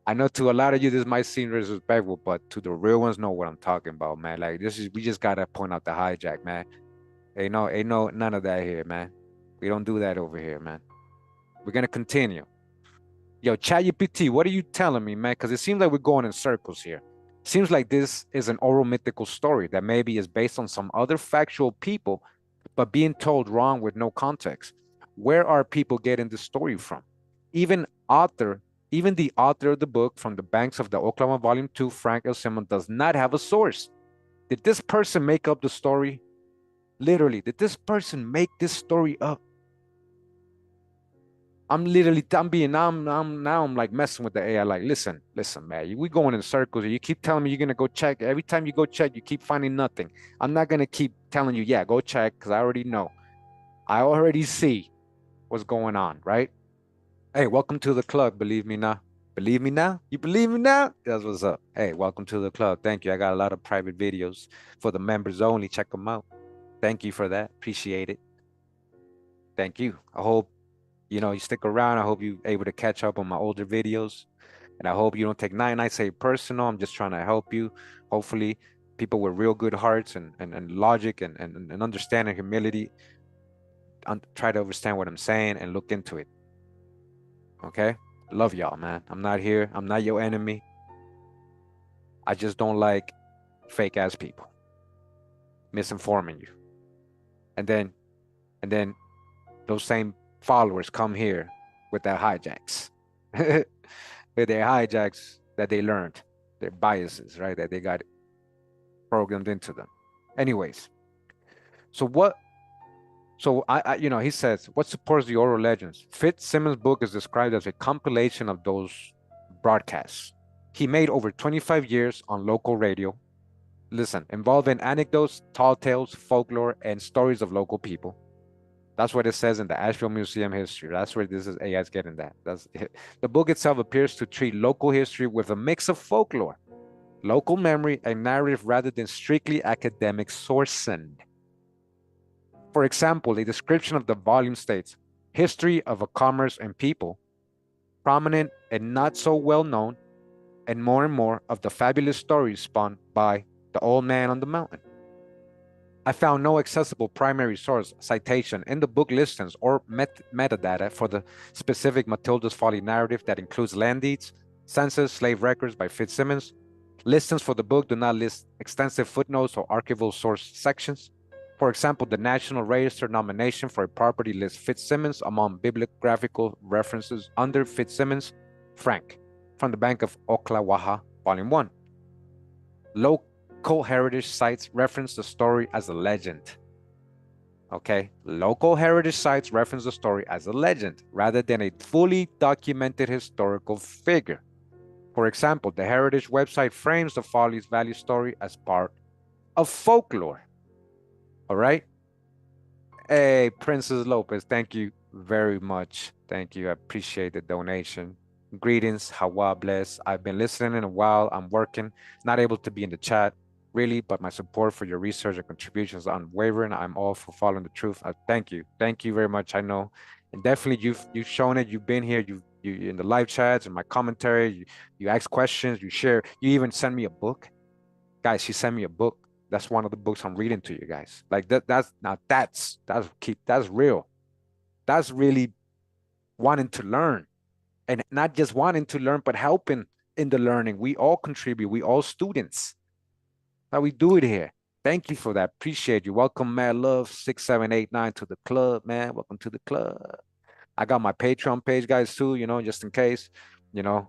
A: I know to a lot of you this might seem disrespectful, but to the real ones know what I'm talking about, man. Like, we just gotta point out the hijack, man. Ain't no none of that here, man. We don't do that over here, man. We're gonna continue. Yo, ChatGPT, what are you telling me, man? Because it seems like we're going in circles here. Seems like this is an oral mythical story that maybe is based on some other factual people, but being told wrong with no context. Where are people getting this story from? Even the author of the book, From the Banks of the Oklahoma, Volume 2, Frank L. Simmons, does not have a source. Did this person make up the story? Literally, did this person make this story up? I'm like messing with the AI. Like, listen, man, we going in circles. You keep telling me you're gonna go check. Every time you go check, you keep finding nothing. I'm not gonna keep telling you, yeah, go check, because I already know. I already see what's going on, right? Hey, welcome to the club. Believe me now. Believe me now? You believe me now? That's what's up. Hey, welcome to the club. Thank you. I got a lot of private videos for the members only. Check them out. Thank you for that. Appreciate it. Thank you. I hope you stick around. I hope you're able to catch up on my older videos. And I hope you don't take nine. I say personal. I'm just trying to help you. Hopefully, people with real good hearts and logic and understanding, humility, try to understand what I'm saying and look into it. Okay? Love y'all, man. I'm not here. I'm not your enemy. I just don't like fake ass people misinforming you. And then those same followers come here with their hijacks. With their hijacks that they learned, their biases, right? That they got programmed into them. Anyways, so what? So he says, what supports the oral legends? Fitzsimmons' book is described as a compilation of those broadcasts. He made over 25 years on local radio. Listen, involving anecdotes, tall tales, folklore, and stories of local people. That's what it says in the Asheville Museum history. That's where this is AI's getting that. That's it. The book itself appears to treat local history with a mix of folklore, local memory, and narrative rather than strictly academic sourcing. For example, a description of the volume states, history of a commerce and people, prominent and not so well known, and more of the fabulous stories spun by the old man on the mountain. I found no accessible primary source citation in the book listings or metadata for the specific Matilda's Folly narrative that includes land deeds, census, slave records by Fitzsimmons. Listings for the book do not list extensive footnotes or archival source sections. For example, the National Register nomination for a property lists Fitzsimmons among bibliographical references under Fitzsimmons, Frank, from the Bank of Ocklawaha, Volume 1. Local heritage sites reference the story as a legend. Okay, local heritage sites reference the story as a legend rather than a fully documented historical figure. For example, the heritage website frames the Follies Valley story as part of folklore. All right. Hey, Princess Lopez, thank you very much. Thank you. I appreciate the donation. Greetings, Hawa bless. I've been listening in a while. I'm working, not able to be in the chat, really, but my support for your research and contributions is unwavering. I'm all for following the truth. Thank you. Thank you very much. I know. And definitely you've shown it. You've been here. You in the live chats and my commentary. You ask questions. You share. You even send me a book. Guys, she sent me a book. That's one of the books I'm reading to you guys. Like that's real. That's really wanting to learn. And not just wanting to learn, but helping in the learning. We all contribute. We all students. How we do it here. Thank you for that. Appreciate you. Welcome, Mad Love 6789 to the club, man. Welcome to the club. I got my Patreon page, guys, too, just in case, I got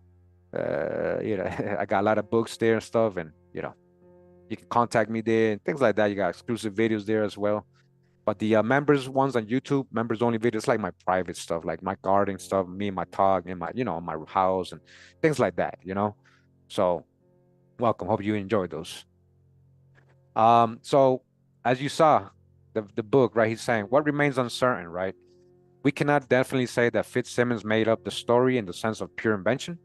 A: a lot of books there and stuff, and you can contact me there and things like that. You got exclusive videos there as well. But the members ones on YouTube, members only videos, like my private stuff, like my gardening stuff, me and my dog and my, my house and things like that, So welcome. Hope you enjoyed those. So as you saw, the book, right? He's saying what remains uncertain, right? We cannot definitely say that Fitzsimmons made up the story in the sense of pure invention,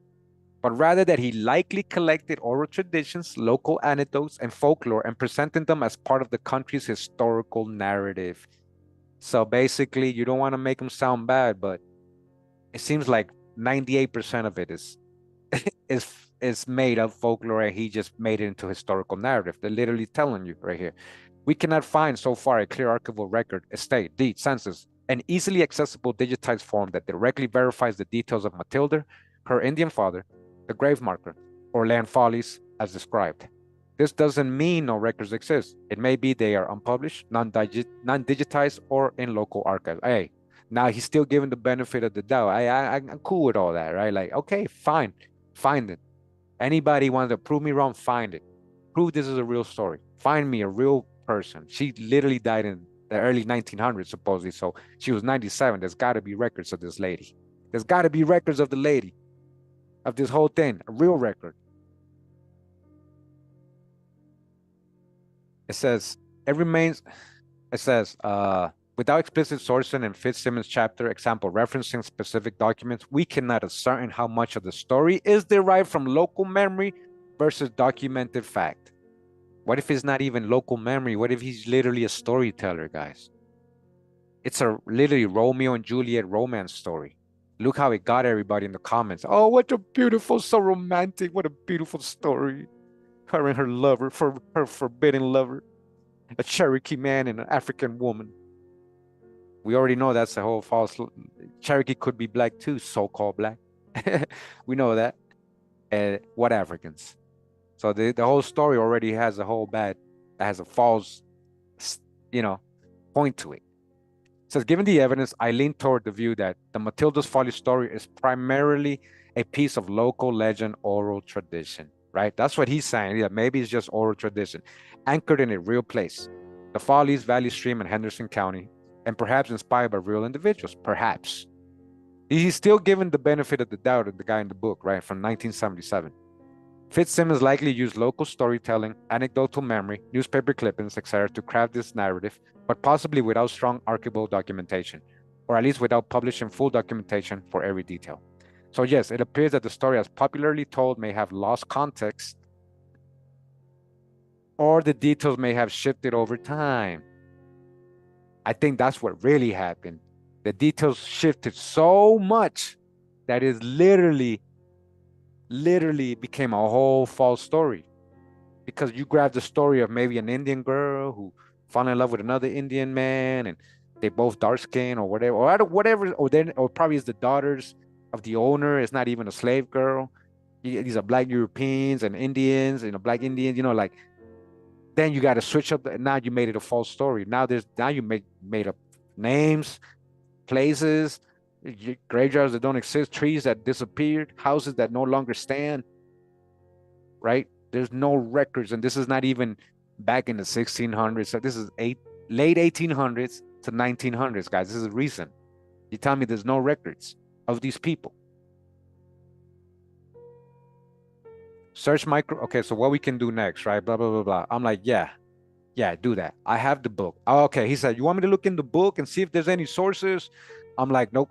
A: but rather that he likely collected oral traditions, local anecdotes, and folklore and presented them as part of the country's historical narrative. So basically, you don't want to make him sound bad, but it seems like 98% of it is made of folklore, and he just made it into historical narrative. They're literally telling you right here. We cannot find so far a clear archival record, estate, deed, census, an easily accessible digitized form that directly verifies the details of Matilda, her Indian father, the grave marker, or land follies as described. This doesn't mean no records exist. It may be they are unpublished, non-digitized, or in local archives. Hey, now he's still giving the benefit of the doubt. I'm cool with all that, right? Like, okay, fine, find it. Anybody wants to prove me wrong, find it. Prove this is a real story. Find me a real person. She literally died in the early 1900s, supposedly. So she was 97. There's got to be records of this lady. There's got to be records of the lady, of this whole thing, a real record. It says, without explicit sourcing in Fitzsimmons' chapter, example, referencing specific documents, we cannot ascertain how much of the story is derived from local memory versus documented fact. What if it's not even local memory? What if he's literally a storyteller, guys? It's a literally Romeo and Juliet romance story. Look how it got everybody in the comments. Oh, what a beautiful, so romantic. What a beautiful story. Her and her lover, for her forbidden lover, a Cherokee man and an African woman. We already know that's a whole false. Cherokee could be black too, so-called black. We know that. And what Africans? So the whole story already has a whole has a false, you know, point to it. It says, given the evidence, I lean toward the view that the Matilda's Folly story is primarily a piece of local legend, oral tradition, right? That's what he's saying. Yeah, maybe it's just oral tradition, anchored in a real place, the Follies, Valley Stream in Henderson County, and perhaps inspired by real individuals, perhaps. He's still given the benefit of the doubt of the guy in the book, right, from 1977. Fitzsimmons likely used local storytelling, anecdotal memory, newspaper clippings, etc. to craft this narrative, but possibly without strong archival documentation, or at least without publishing full documentation for every detail. So yes, it appears that the story as popularly told may have lost context, or the details may have shifted over time. I think that's what really happened. The details shifted so much that it literally became a whole false story. Because you grab the story of maybe an Indian girl who fell in love with another Indian man, and they both dark skinned or whatever, or probably it's the daughters of the owner. It's not even a slave girl. These are black Europeans and Indians, black Indians. Like, then you got to switch up. Now you made it a false story. Now you made up names, places, graveyards that don't exist, trees that disappeared, houses that no longer stand. Right? There's no records, and this is not even back in the 1600s. So this is late 1800s to 1900s, guys. This is recent. You tell me there's no records of these people. Search micro. Okay, so what we can do next, right? Blah, blah, blah, blah. I'm like, yeah, do that. I have the book. Oh, okay, he said, you want me to look in the book and see if there's any sources? I'm like, nope,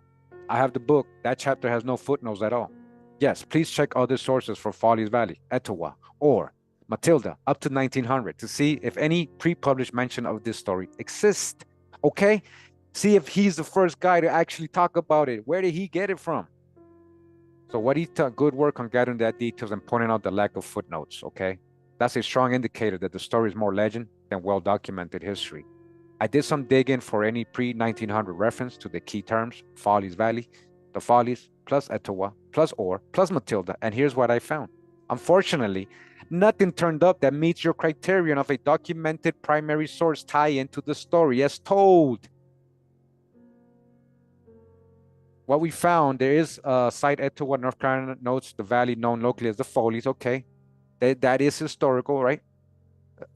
A: I have the book. That chapter has no footnotes at all. Yes, please check other sources for Follies Valley, Etowah, or Matilda up to 1900 to see if any pre-published mention of this story exists. Okay? See if he's the first guy to actually talk about it. Where did he get it from? So what he did good work on gathering that details and pointing out the lack of footnotes, okay? That's a strong indicator that the story is more legend than well-documented history. I did some digging for any pre-1900 reference to the key terms, Follies Valley, the Follies, plus Etowah, plus Orr, plus Matilda, and here's what I found. Unfortunately, nothing turned up that meets your criterion of a documented primary source tie-in to the story as told. What we found, there is a site, Etowah, North Carolina, notes the valley known locally as the Follies. Okay, that is historical, right?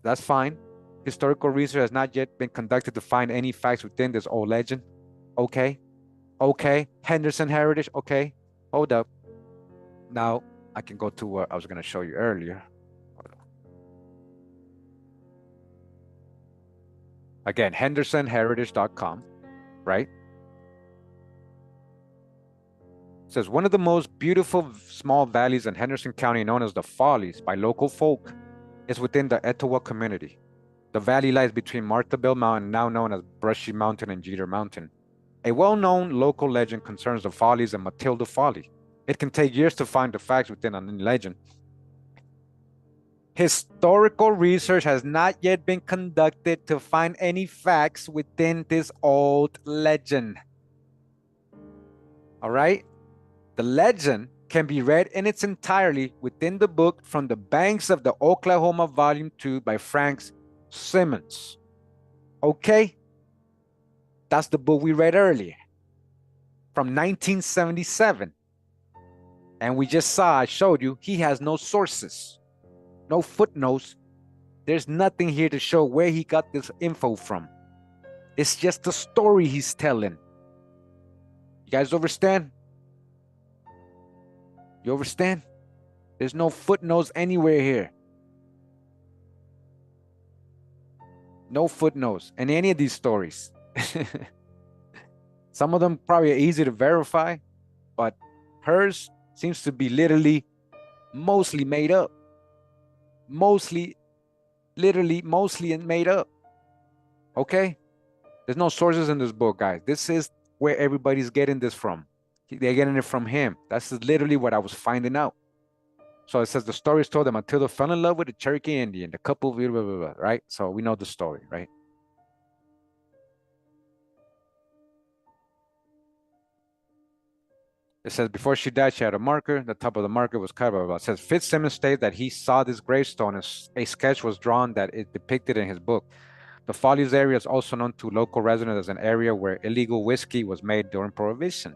A: That's fine. Historical research has not yet been conducted to find any facts within this old legend. Okay. Henderson Heritage. Okay, hold up. Now I can go to what I was going to show you earlier. Again, hendersonheritage.com, right? It says, one of the most beautiful small valleys in Henderson County, known as the Follies by local folk, is within the Etowah community. The valley lies between Marthabelle Mountain, now known as Brushy Mountain, and Jeter Mountain. A well-known local legend concerns the Follies and Matilda Folly. It can take years to find the facts within a legend. Historical research has not yet been conducted to find any facts within this old legend. All right? The legend can be read in its entirety within the book From the Banks of the Oklahoma, Volume 2 by Frank Simmons. Okay? That's the book we read earlier from 1977. And we just saw, I showed you, he has no sources, no footnotes. There's nothing here to show where he got this info from. It's just the story he's telling. You guys understand? You understand? There's no footnotes anywhere here. No footnotes in any of these stories. Some of them probably are easy to verify, but hers seems to be literally mostly made up. Mostly made up. Okay? There's no sources in this book, guys. This is where everybody's getting this from. They're getting it from him. That's literally what I was finding out. So it says the story is told that Matilda fell in love with a Cherokee Indian. The couple, blah, blah, blah, blah, right? So we know the story, right? It says before she died, she had a marker. The top of the marker was cut. Blah, blah, blah. It says Fitzsimmons states that he saw this gravestone and a sketch was drawn that is depicted in his book. The Follies area is also known to local residents as an area where illegal whiskey was made during Prohibition.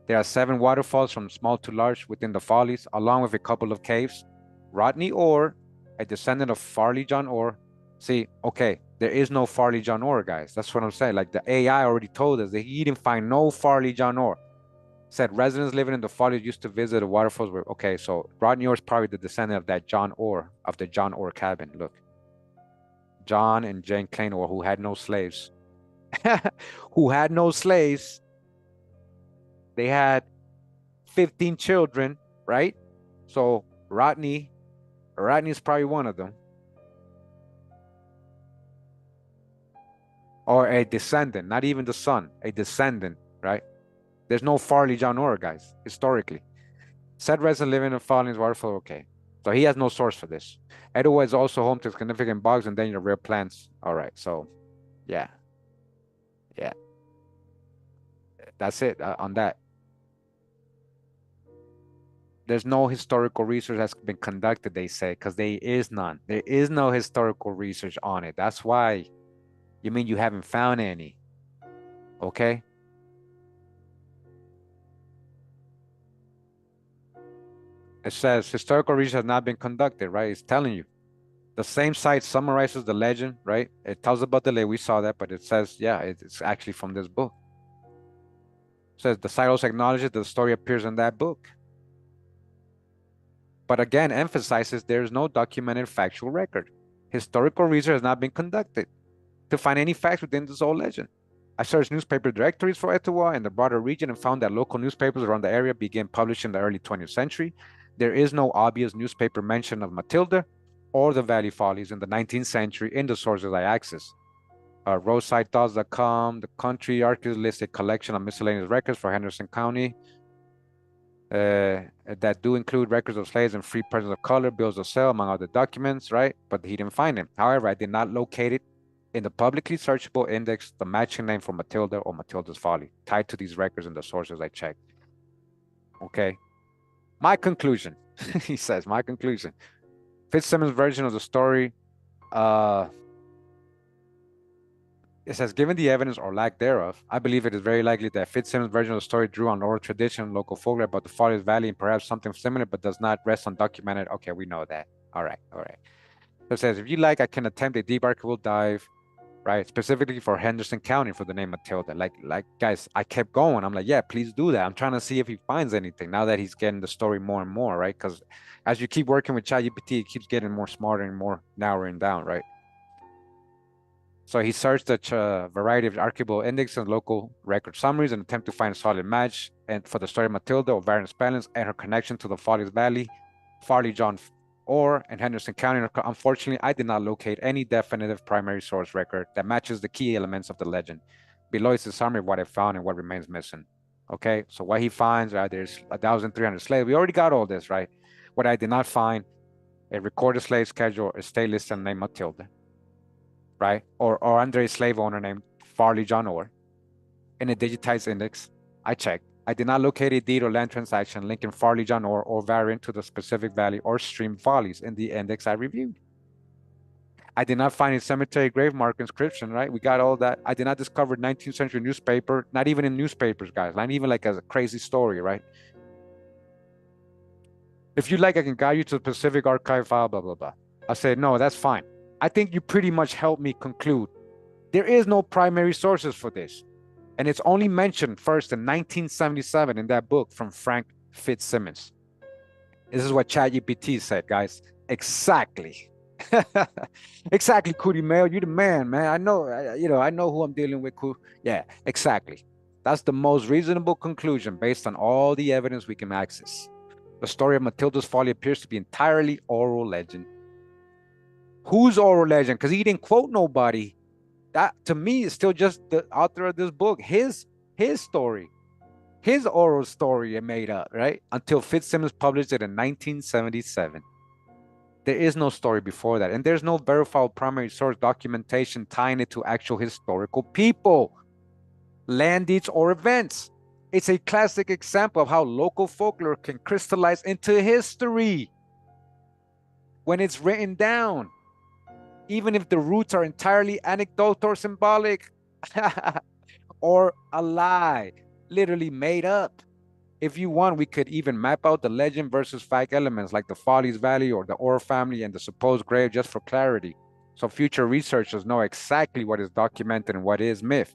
A: There are 7 waterfalls from small to large within the Follies, along with a couple of caves. Rodney Orr, a descendant of Farley John Orr. See, okay, there is no Farley John Orr, guys. That's what I'm saying. Like the AI already told us that he didn't find no Farley John Orr. Said residents living in the Follies used to visit the waterfalls. Where, okay, so Rodney Orr is probably the descendant of that John Orr, of the John Orr cabin. Look. John and Jane Klein Orr, who had no slaves. Who had no slaves. They had 15 children, right? So Rodney is probably one of them. Or a descendant, not even the son, a descendant, right? There's no Farley John Orr, guys, historically. Said resident living in Follies waterfall, okay. So he has no source for this. Etowah is also home to significant bogs and endangered rare plants. All right, so yeah. Yeah. That's it on that. There's no historical research that's been conducted, they say, because there is none. There is no historical research on it. That's why. You mean you haven't found any? Okay. It says historical research has not been conducted, right? It's telling you. The same site summarizes the legend, right? It tells about the lake. We saw that, but it says, yeah, it's actually from this book. It says the site also acknowledges that the story appears in that book. But again, emphasizes there is no documented factual record. Historical research has not been conducted to find any facts within this old legend. I searched newspaper directories for Etowah and the broader region and found that local newspapers around the area began publishing in the early 20th century. There is no obvious newspaper mention of Matilda or the Valley Follies in the 19th century in the sources I access. RoadsideThoughts.com, the country archives list a collection of miscellaneous records for Henderson County that do include records of slaves and free persons of color, bills of sale, among other documents, right? But he didn't find them. However, I did not locate it in the publicly searchable index, the matching name for Matilda or Matilda's Folly, tied to these records and the sources I checked. Okay. My conclusion, he says, my conclusion. Fitzsimmons' version of the story, it says, given the evidence or lack thereof, I believe it is very likely that Fitzsimmons' version of the story drew on oral tradition, local folklore about the Follies Valley, and perhaps something similar, but does not rest on documented. Okay, we know that. All right. So it says, if you like, I can attempt a deep archival dive, right, specifically for Henderson County for the name Matilda. Like guys, I kept going. I'm like, yeah, please do that. I'm trying to see if he finds anything now that he's getting the story more and more, right? Because as you keep working with ChatGPT, it keeps getting more smarter and more narrowing down, right? So he searched a variety of archival indexes and local record summaries and attempt to find a solid match and for the story of Matilda or variant spellings and her connection to the Follies Valley, Farley John Orr, and Henderson County. Unfortunately, I did not locate any definitive primary source record that matches the key elements of the legend. Below is a summary of what I found and what remains missing. Okay, so what he finds, right, there's 1,300 slaves. We already got all this, right? What I did not find, a recorded slave schedule, a state listed named Matilda, right? Or under a slave owner named Farley John Orr. In a digitized index, I checked. I did not locate a deed or land transaction linking Farley John Orr or variant to the specific valley or stream Follies in the index I reviewed. I did not find a cemetery grave marker inscription, right? We got all that. I did not discover 19th century newspaper, not even in newspapers, guys, not even like a crazy story, right? If you like, I can guide you to the Pacific Archive file, blah, blah, blah. I said, no, that's fine. I think you pretty much helped me conclude. There is no primary sources for this. And it's only mentioned first in 1977 in that book from Frank Fitzsimmons. This is what ChatGPT said, guys. Exactly. Exactly, Kurimeo. You're the man, man. I know, I know who I'm dealing with. Yeah, exactly. That's the most reasonable conclusion based on all the evidence we can access. The story of Matilda's Folly appears to be entirely oral legend. Whose oral legend? Because he didn't quote nobody. That, to me, is still just the author of this book, his story. His oral story it made up, right? Until Fitzsimmons published it in 1977. There is no story before that, and there's no verifiable primary source documentation tying it to actual historical people, land deeds, or events. It's a classic example of how local folklore can crystallize into history when it's written down, even if the roots are entirely anecdotal or symbolic, or a lie, literally made up. If you want, we could even map out the legend versus fact elements like the Follies Valley or the Orr family and the supposed grave just for clarity. So future researchers know exactly what is documented and what is myth.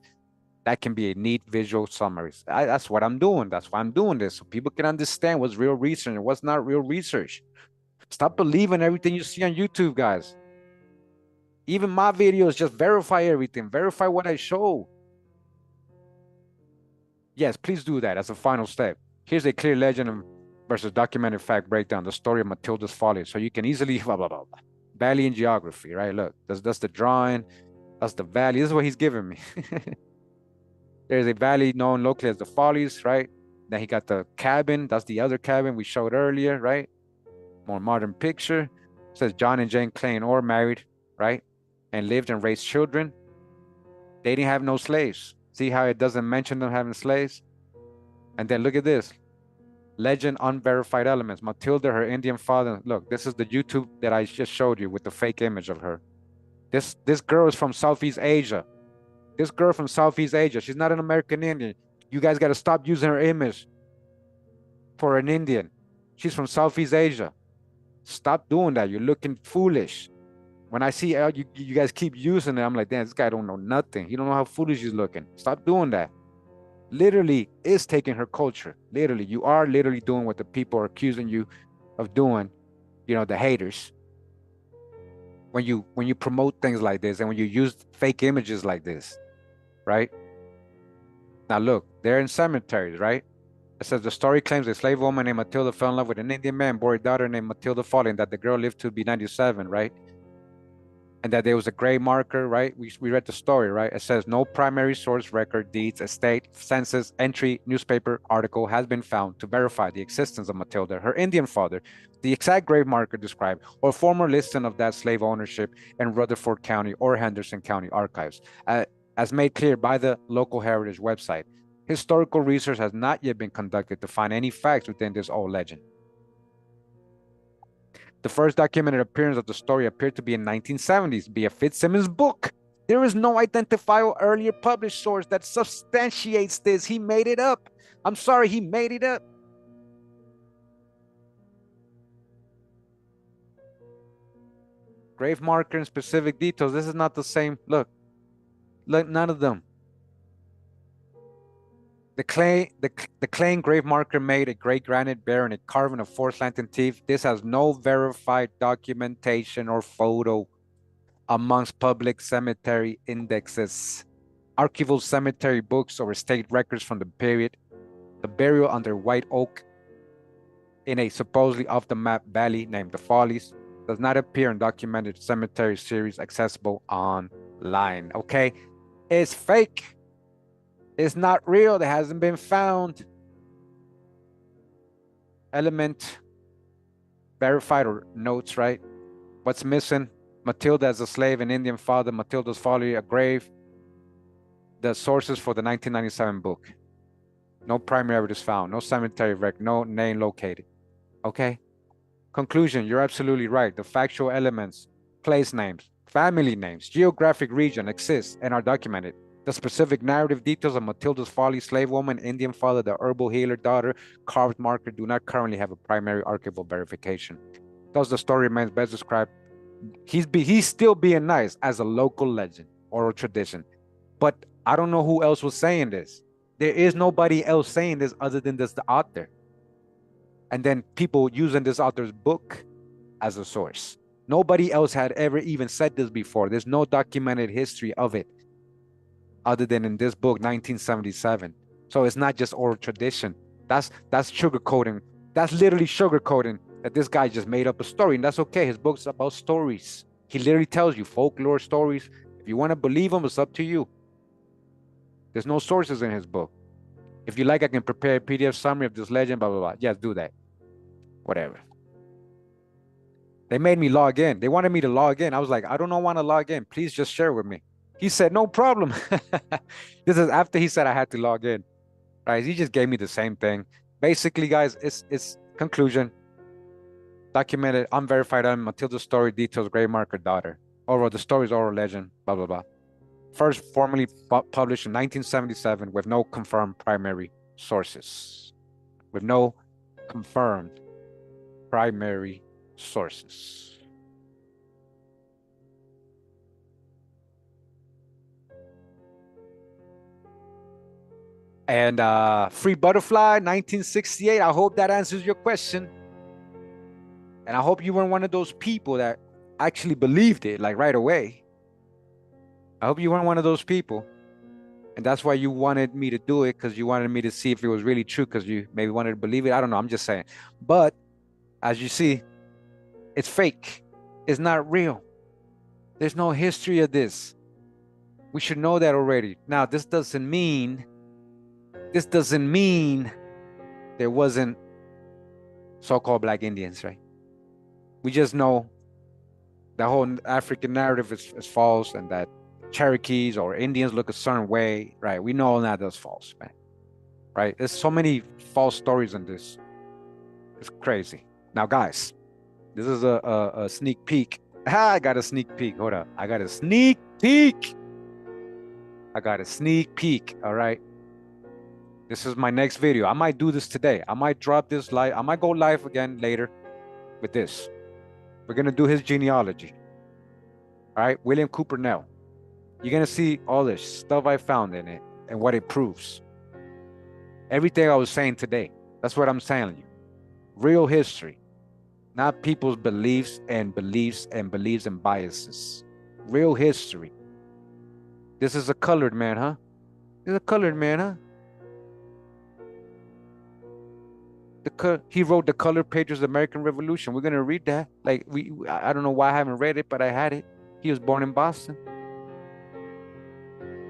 A: That can be a neat visual summary. That's what I'm doing. That's why I'm doing this, so people can understand what's real research and what's not real research. Stop believing everything you see on YouTube, guys. Even my videos, just verify everything. Verify what I show. Yes, please do that as a final step. Here's a clear legend versus documented fact breakdown, the story of Matilda's Folly. So you can easily, blah, blah, blah, blah. Valley and geography, right? Look, that's the drawing. That's the valley. This is what he's giving me. There's a valley known locally as the Follies, right? Then he got the cabin. That's the other cabin we showed earlier, right? More modern picture. It says John and Jane Clay Orr married, right? And lived and raised children. They didn't have no slaves. See how it doesn't mention them having slaves? And then look at this. Legend, unverified elements. Matilda, her Indian father. Look, this is the YouTube that I just showed you with the fake image of her. This girl is from Southeast Asia. This girl from Southeast Asia. She's not an American Indian. You guys got to stop using her image for an Indian. She's from Southeast Asia. Stop doing that. You're looking foolish. When I see you guys keep using it, I'm like, damn, this guy don't know nothing. He don't know how foolish he's looking. Stop doing that. Literally is taking her culture. Literally, you are literally doing what the people are accusing you of doing, the haters. When you promote things like this and when you use fake images like this, right? Now look, they're in cemeteries, right? It says the story claims a slave woman named Matilda fell in love with an Indian man, bore a daughter named Matilda Folly, and that the girl lived to be 97, right? And that there was a gray marker, right? We read the story, right? It says no primary source, record, deeds, estate, census, entry, newspaper, article has been found to verify the existence of Matilda, her Indian father, the exact grave marker described, or former listing of that slave ownership in Rutherford County or Henderson County archives, as made clear by the local heritage website. Historical research has not yet been conducted to find any facts within this old legend. The first documented appearance of the story appeared to be in 1970s via Fitzsimmons' book. There is no identifiable earlier published source that substantiates this. He made it up. I'm sorry, he made it up. Grave marker and specific details. This is not the same. Look, none of them. The clay engraved marker made a gray granite bear and a carving of four slanting teeth. This has no verified documentation or photo amongst public cemetery indexes, archival cemetery books, or state records from the period. The burial under white oak in a supposedly off-the-map valley named the Follies does not appear in documented cemetery series accessible online. Okay, it's fake. It's not real. It hasn't been found. Element verified or notes, right? What's missing? Matilda as a slave, an Indian father, Matilda's Folly, a grave. The sources for the 1997 book. No primary evidence found. No cemetery record. No name located. Okay? Conclusion, you're absolutely right. The factual elements, place names, family names, geographic region exist and are documented. The specific narrative details of Matilda's Folly, slave woman, Indian father, the herbal healer daughter, carved marker do not currently have a primary archival verification. Thus, the story remains best described. He's still being nice as a local legend, oral tradition. But I don't know who else was saying this. There is nobody else saying this other than the author. And then people using this author's book as a source. Nobody else had ever even said this before. There's no documented history of it, other than in this book, 1977. So it's not just oral tradition. That's sugarcoating. That's literally sugarcoating that this guy just made up a story, and that's okay. His book's about stories. He literally tells you folklore stories. If you want to believe him, it's up to you. There's no sources in his book. If you like, I can prepare a PDF summary of this legend, blah, blah, blah. Yes, do that. Whatever. They made me log in. They wanted me to log in. I was like, I don't want to log in. Please just share with me. He said, no problem. This is after he said I had to log in. Right? He just gave me the same thing. Basically, guys, it's conclusion. Documented, unverified, Matilda's story details grave marker daughter. Oral, the story's oral legend, blah, blah, blah. First formally published in 1977 with no confirmed primary sources. With no confirmed primary sources. And Free Butterfly, 1968. I hope that answers your question. And I hope you weren't one of those people that actually believed it, like right away. I hope you weren't one of those people. And that's why you wanted me to do it, because you wanted me to see if it was really true, because you maybe wanted to believe it. I don't know. I'm just saying. But as you see, it's fake. It's not real. There's no history of this. We should know that already. Now, this doesn't mean there wasn't so-called Black Indians, right? We just know the whole African narrative is false, and that Cherokees or Indians look a certain way, right? We know all that that's false, man. Right? There's so many false stories in this. It's crazy. Now, guys, this is a sneak peek. I got a sneak peek. Hold up. I got a sneak peek. All right. This is my next video. I might do this today. I might drop this live. I might go live again later with this. We're going to do his genealogy. All right. William Cooper Nell. You're going to see all this stuff I found in it and what it proves. Everything I was saying today. That's what I'm telling you. Real history. Not people's beliefs and biases. Real history. This is a colored man, huh? This is a colored man, huh? He wrote the colored pages of the American Revolution. We're gonna read that. Like I don't know why I haven't read it, but I had it. He was born in Boston.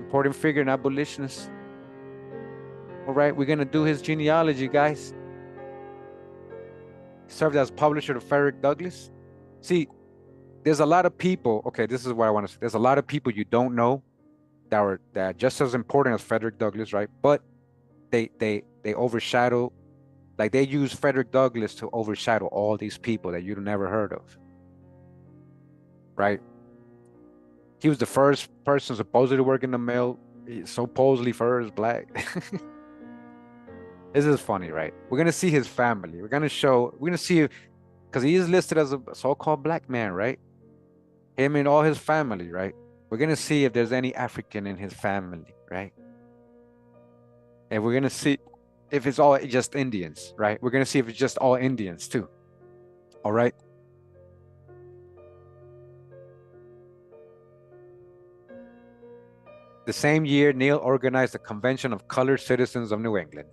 A: Important figure and abolitionist. All right, we're gonna do his genealogy, guys. Served as publisher to Frederick Douglass. See, there's a lot of people. Okay, this is what I want to say. There's a lot of people you don't know that are just as important as Frederick Douglass, right? But they overshadow. Like they use Frederick Douglass to overshadow all these people that you've never heard of, right? He was the first person supposedly to work in the mail, supposedly first Black. This is funny, right? We're gonna see his family. We're gonna see, because he is listed as a so-called Black man, right? Him and all his family, right? We're gonna see if there's any African in his family, right? And we're gonna see if it's all just Indians, right? We're gonna see if it's just all Indians too. All right. The same year, Neil organized the Convention of Colored Citizens of New England.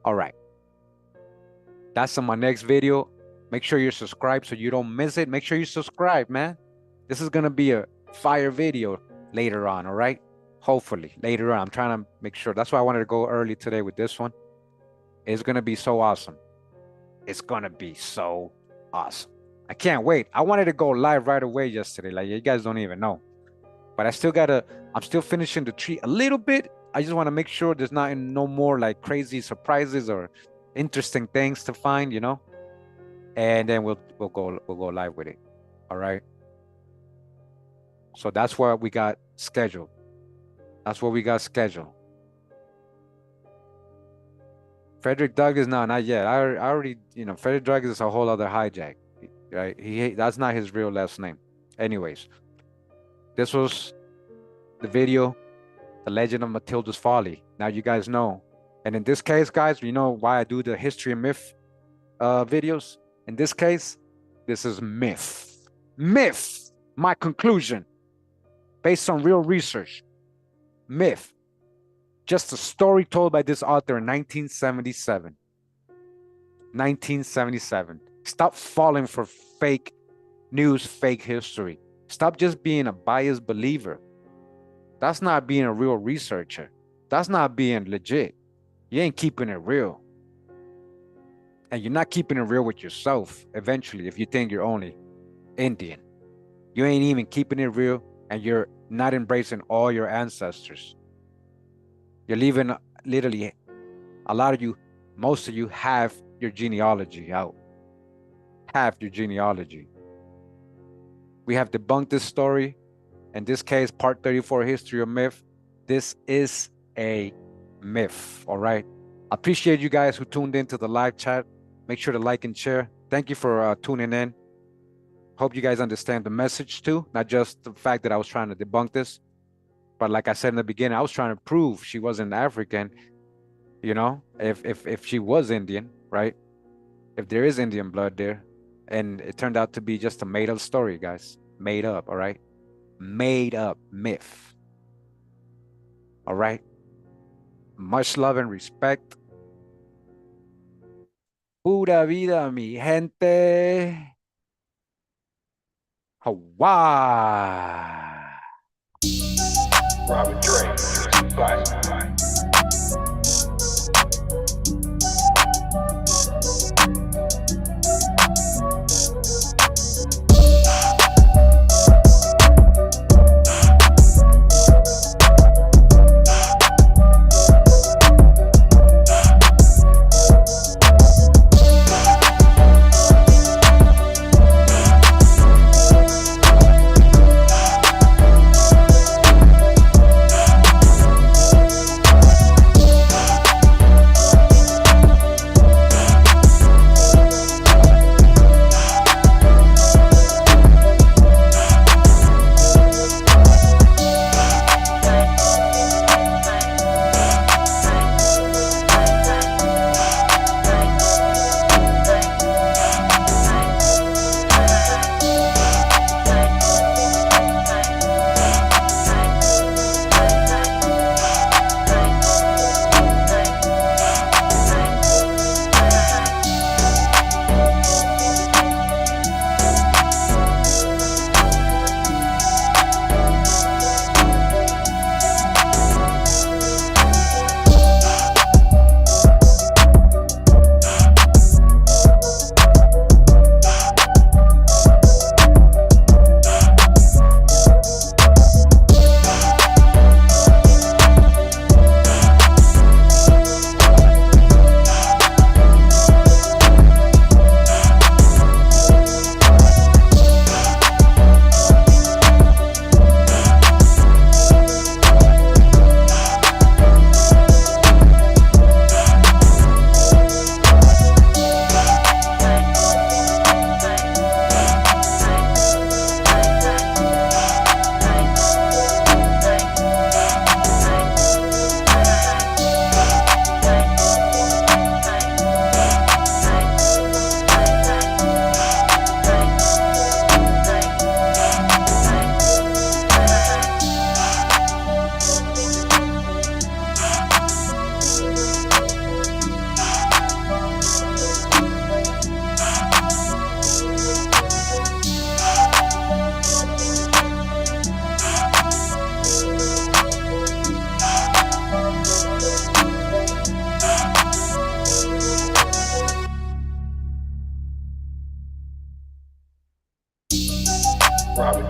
A: All right. That's on my next video. Make sure you're subscribed so you don't miss it. Make sure you subscribe, man. This is gonna be a fire video later on, all right? Hopefully, later on. I'm trying to make sure. That's why I wanted to go early today with this one. It's gonna be so awesome. It's gonna be so awesome. I can't wait. I wanted to go live right away yesterday. Like, you guys don't even know. But I'm still finishing the tree a little bit. I just want to make sure there's no more like crazy surprises or interesting things to find, you know? And then we'll go live with it. All right. So that's what we got scheduled. Frederick Douglass, no, not yet. I already, Frederick Douglass is a whole other hijack, right? That's not his real last name. Anyways, this was the video, The Legend of Matilda's Folly. Now you guys know. And in this case, guys, you know why I do the history and myth videos? In this case, this is myth. Myth, my conclusion, based on real research. Myth. Just a story told by this author in 1977. 1977. Stop falling for fake news, fake history. Stop just being a biased believer. That's not being a real researcher. That's not being legit. You ain't keeping it real. And you're not keeping it real with yourself eventually if you think you're only Indian. You ain't even keeping it real, and you're not embracing all your ancestors. You're leaving literally a lot of you, most of you have your genealogy out. Have your genealogy. We have debunked this story. In this case, part 34, History of Myth. This is a myth, all right? I appreciate you guys who tuned into the live chat. Make sure to like and share. Thank you for tuning in. Hope you guys understand the message too, not just the fact that I was trying to debunk this, but like I said in the beginning, I was trying to prove she wasn't African. You know, if she was Indian, right? If there is Indian blood there, and it turned out to be just a made up story, guys, made up, all right? Made up myth. All right. Much love and respect. Pura vida, mi gente. Hawaii.
G: Robert Drake, bye. Robert